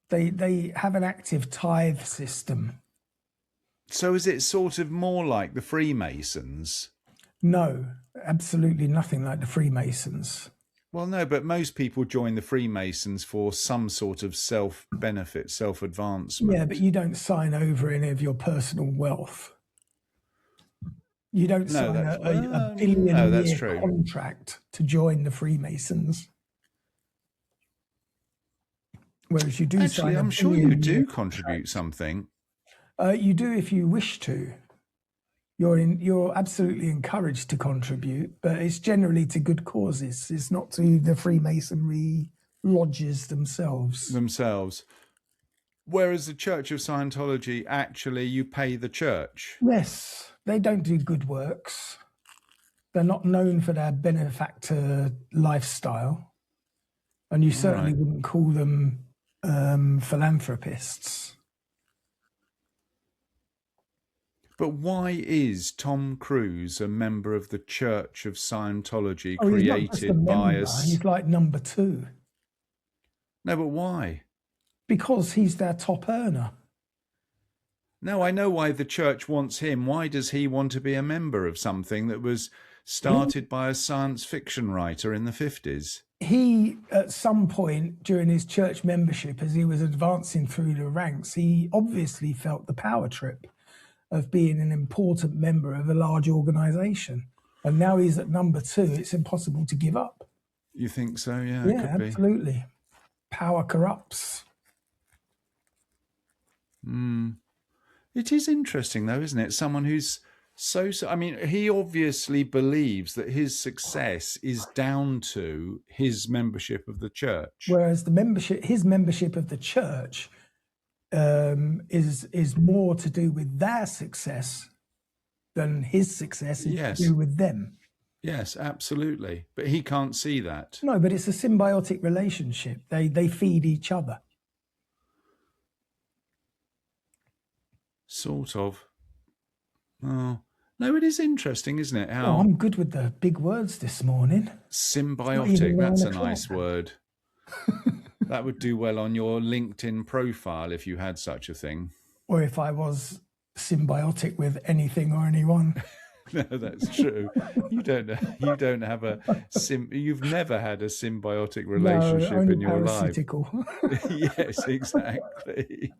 They have an active tithe system. So is it sort of more like the Freemasons? No, absolutely nothing like the Freemasons. Well, no, but most people join the Freemasons for some sort of self-benefit, self-advancement. Yeah, but you don't sign over any of your personal wealth. You don't sign a billion-year contract to join the Freemasons. Whereas you do Actually, I'm sure you do contribute something. You do if you wish to. You're absolutely encouraged to contribute, but it's generally to good causes. It's not to the Freemasonry lodges themselves. Whereas the Church of Scientology, actually, you pay the church. Yes, they don't do good works. They're not known for their benefactor lifestyle. And you certainly wouldn't call them philanthropists. But why is Tom Cruise a member of the Church of Scientology created by us? He's like number 2. No, but why? Because he's their top earner. No, I know why the church wants him. Why does he want to be a member of something that was started by a science fiction writer in the 50s? He, at some point during his church membership, as he was advancing through the ranks, he obviously felt the power trip of being an important member of a large organisation. And now he's at number 2. It's impossible to give up. You think so? Yeah, yeah, absolutely. Power corrupts. It is interesting, though, isn't it? Someone who's I mean, he obviously believes that his success is down to his membership of the church. Whereas his membership of the church is more to do with their success than his success is to do with them. Yes, absolutely. But he can't see that. No, but it's a symbiotic relationship. They feed each other. Sort of. Oh. No, it is interesting, isn't it? How I'm good with the big words this morning. Symbiotic, that's a nice word. That would do well on your LinkedIn profile if you had such a thing. Or if I was symbiotic with anything or anyone. No, that's true. You don't have you've never had a symbiotic relationship in your life. Yes, exactly.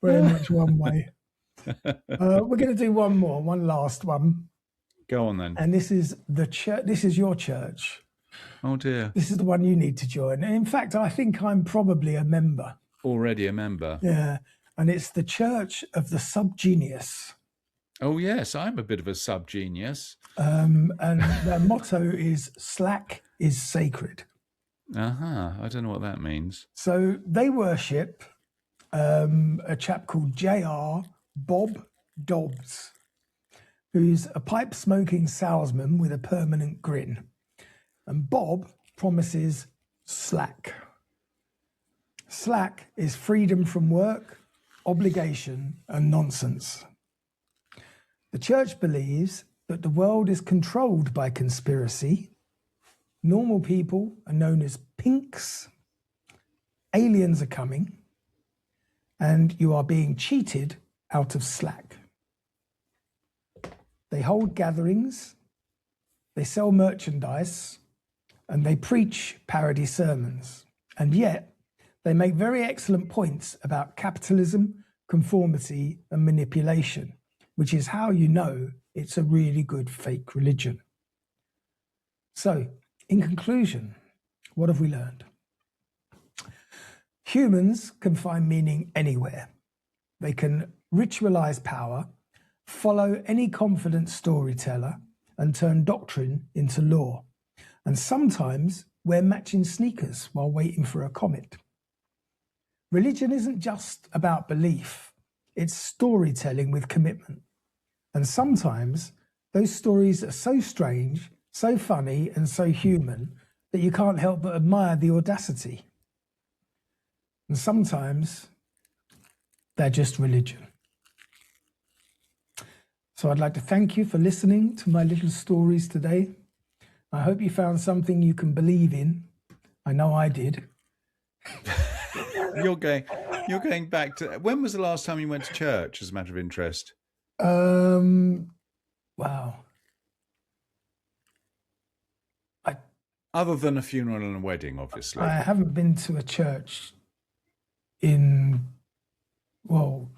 Very much one way. We're going to do one last one. Go on then. And this is the church. This is your church. Oh dear. This is the one you need to join. And in fact, I think I'm probably a member. Already a member. Yeah. And it's the Church of the Subgenius. Oh yes, I'm a bit of a subgenius. And their motto is "Slack is sacred." I don't know what that means. So they worship a chap called J.R. Bob Dobbs, who's a pipe-smoking salesman with a permanent grin. And Bob promises slack. Slack is freedom from work, obligation, and nonsense. The church believes that the world is controlled by conspiracy. Normal people are known as pinks. Aliens are coming. And you are being cheated out of slack. They hold gatherings, they sell merchandise, and they preach parody sermons. And yet, they make very excellent points about capitalism, conformity, and manipulation, which is how you know it's a really good fake religion. So, in conclusion, what have we learned? Humans can find meaning anywhere. They can ritualize power, follow any confident storyteller, and turn doctrine into law. And sometimes wear matching sneakers while waiting for a comet. Religion isn't just about belief, it's storytelling with commitment. And sometimes those stories are so strange, so funny, and so human that you can't help but admire the audacity. And sometimes they're just religion. So I'd like to thank you for listening to my little stories today. I hope you found something you can believe in. I know I did. You're going back to, when was the last time you went to church, as a matter of interest? Wow. Other than a funeral and a wedding, obviously. I haven't been to a church in, well,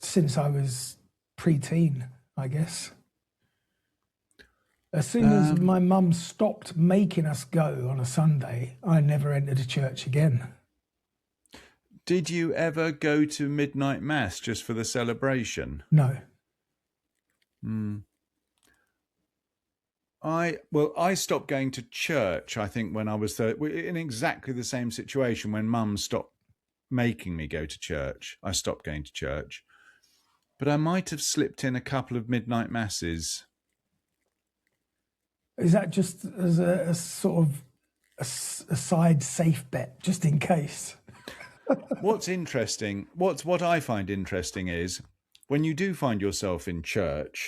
since I was preteen, I guess. As soon as my mum stopped making us go on a Sunday, I never entered a church again. Did you ever go to midnight mass just for the celebration? No. I stopped going to church, I think, when I was in exactly the same situation. When Mum stopped making me go to church, I stopped going to church. But I might have slipped in a couple of midnight masses. Is that just as a sort of a side safe bet, just in case? What's interesting, what I find interesting is when you do find yourself in church,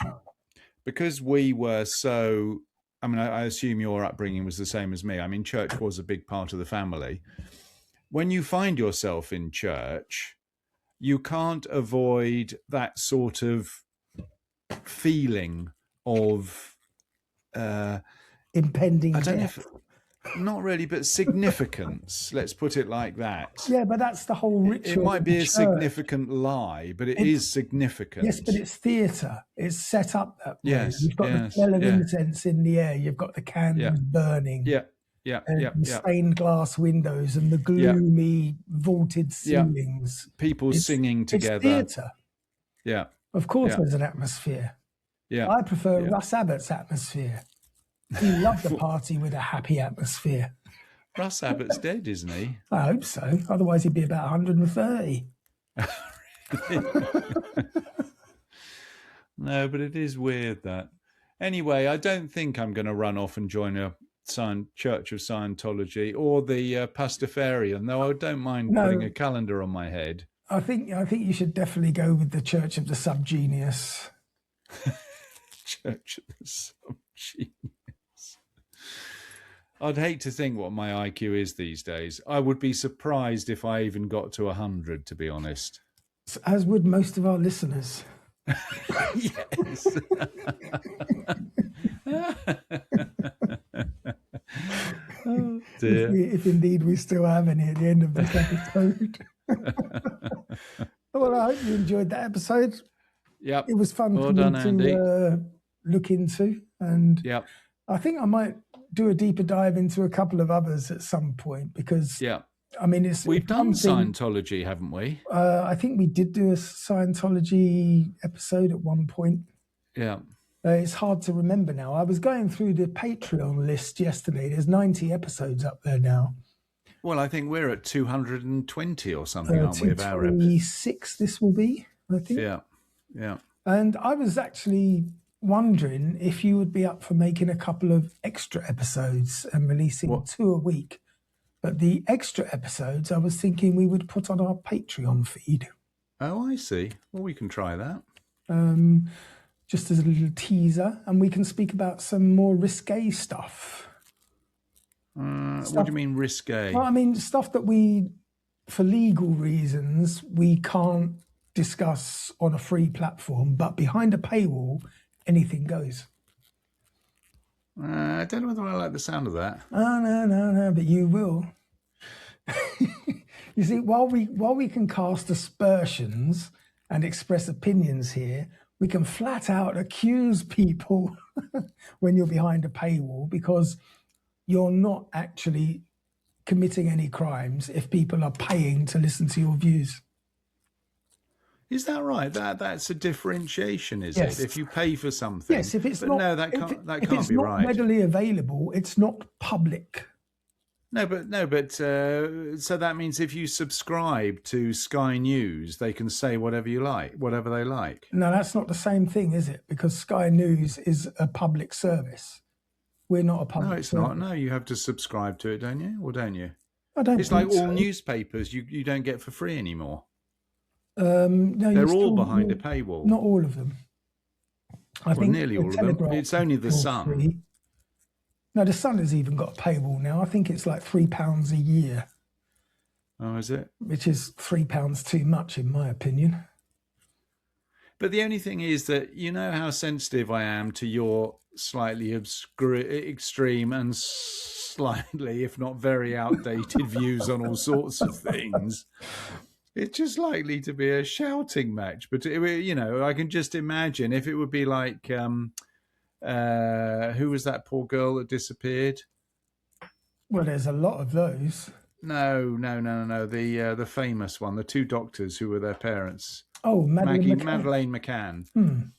because we were so, I mean, I assume your upbringing was the same as me. I mean, church was a big part of the family. When you find yourself in church, you can't avoid that sort of feeling of impending I don't death. know if, not really, but significance. Let's put it like that. Yeah, but that's the whole ritual. It might be a church. Significant lie, but it is significant. Yes, but it's theatre. It's set up that way. Yes, You've got the smell of incense in the air. You've got the candles burning. The stained glass windows and the gloomy vaulted ceilings. People singing together. It's theatre. Yeah. Of course there's an atmosphere. Yeah. I prefer Russ Abbott's atmosphere. He loved the party with a happy atmosphere. Russ Abbott's dead, isn't he? I hope so. Otherwise he'd be about 130. No, but it is weird that. Anyway, I don't think I'm going to run off and join a Church of Scientology or the Pastafarian, though I don't mind putting a calendar on my head. I think you should definitely go with the Church of the Subgenius. Church of the Subgenius. I'd hate to think what my IQ is these days. I would be surprised if I even got to 100, to be honest. As would most of our listeners. Yes. Oh, dear. If indeed we still have any at the end of this episode. Well, I hope you enjoyed that episode. Yep. It was fun to look into. And I think I might do a deeper dive into a couple of others at some point because, I mean, we've done Scientology, haven't we? I think we did do a Scientology episode at one point. Yeah. It's hard to remember now. I was going through the Patreon list yesterday. There's 90 episodes up there now. Well, I think we're at 220 or something, aren't we? 226 this will be, I think. Yeah. And I was actually wondering if you would be up for making a couple of extra episodes and releasing 2 a week. But the extra episodes, I was thinking we would put on our Patreon feed. Oh, I see. Well, we can try that. Just as a little teaser, and we can speak about some more risque stuff. What do you mean risque? Well, I mean stuff that we, for legal reasons, we can't discuss on a free platform, but behind a paywall, anything goes. I don't know whether I like the sound of that. Oh, no, but you will. You see, while we can cast aspersions and express opinions here, we can flat out accuse people when you're behind a paywall because you're not actually committing any crimes if people are paying to listen to your views. Is that right? That's a differentiation, is it? If you pay for something. Yes, if it's not. No, that can't be right. If it's not readily available, it's not public. No, but so that means if you subscribe to Sky News, they can say whatever they like. No, that's not the same thing, is it? Because Sky News is a public service. We're not a public service. No, it's not. No, you have to subscribe to it, don't you? Or don't you? I don't It's think like all so. newspapers you don't get for free anymore. No, They're all behind a paywall. Not all of them. I think nearly all of them. It's only the Sun. Free. No, the Sun has even got a paywall now. I think it's like £3 a year. Oh, is it? Which is £3 too much, in my opinion. But the only thing is that you know how sensitive I am to your slightly extreme and slightly, if not very outdated views on all sorts of things. It's just likely to be a shouting match. But, you know, I can just imagine if it would be like, who was that poor girl that disappeared? Well, there's a lot of those. No. The famous one, the two doctors who were their parents. Oh, Madeleine McCann.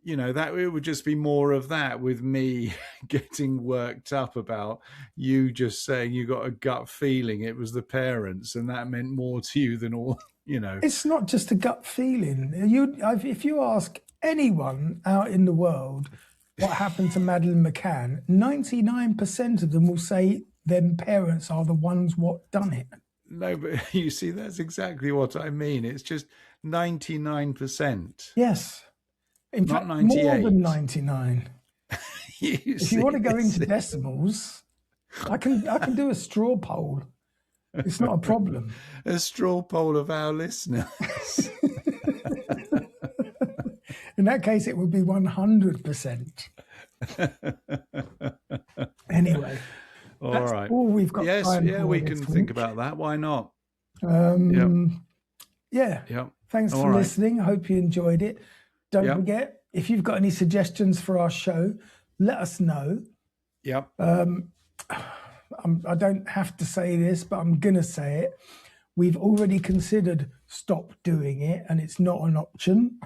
You know, that it would just be more of that with me getting worked up about you just saying you got a gut feeling it was the parents, and that meant more to you than all, you know. It's not just a gut feeling. If you ask anyone out in the world what happened to Madeleine McCann, 99% of them will say them parents are the ones what done it. No, but you see, that's exactly what I mean. It's just 99%. Yes. In not fact, 98. more than 99. If you want to go into it. decimals, I can do a straw poll. It's not a problem. A straw poll of our listeners. In that case, it would be 100%. Anyway, all right. All we've got. Yes, time yeah, for we this can week. think about that. Why not? Yeah. Yep. Thanks for listening. I hope you enjoyed it. Don't forget, if you've got any suggestions for our show, let us know. Yep. I don't have to say this, but I'm going to say it. We've already considered stop doing it, and it's not an option.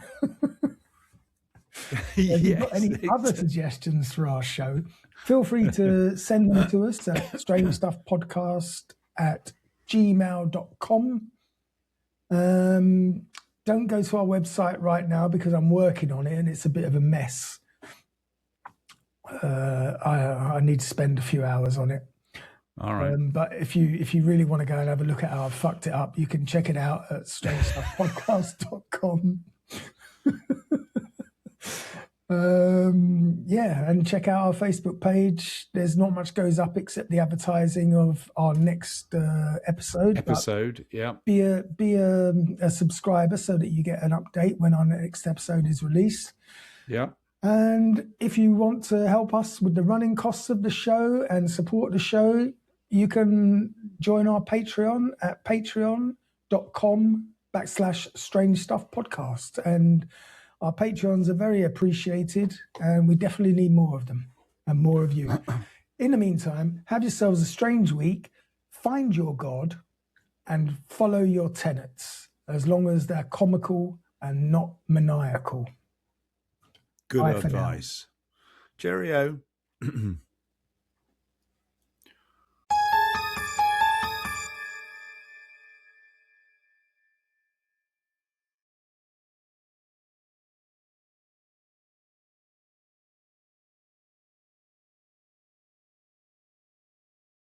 If you've got any other suggestions for our show, feel free to send them to us at strangestuffpodcast@gmail.com. Don't go to our website right now because I'm working on it and it's a bit of a mess. I need to spend a few hours on it. All right. But if you really want to go and have a look at how I've fucked it up, you can check it out at strangestuffpodcast.com. And check out our Facebook page. There's not much goes up except the advertising of our next episode. Yeah. Be a subscriber so that you get an update when our next episode is released. Yeah. And if you want to help us with the running costs of the show and support the show, you can join our Patreon at patreon.com/strangestuffpodcast. And our Patreons are very appreciated, and we definitely need more of them and more of you. In the meantime, have yourselves a strange week, find your God, and follow your tenets, as long as they're comical and not maniacal. Good advice. Cheerio.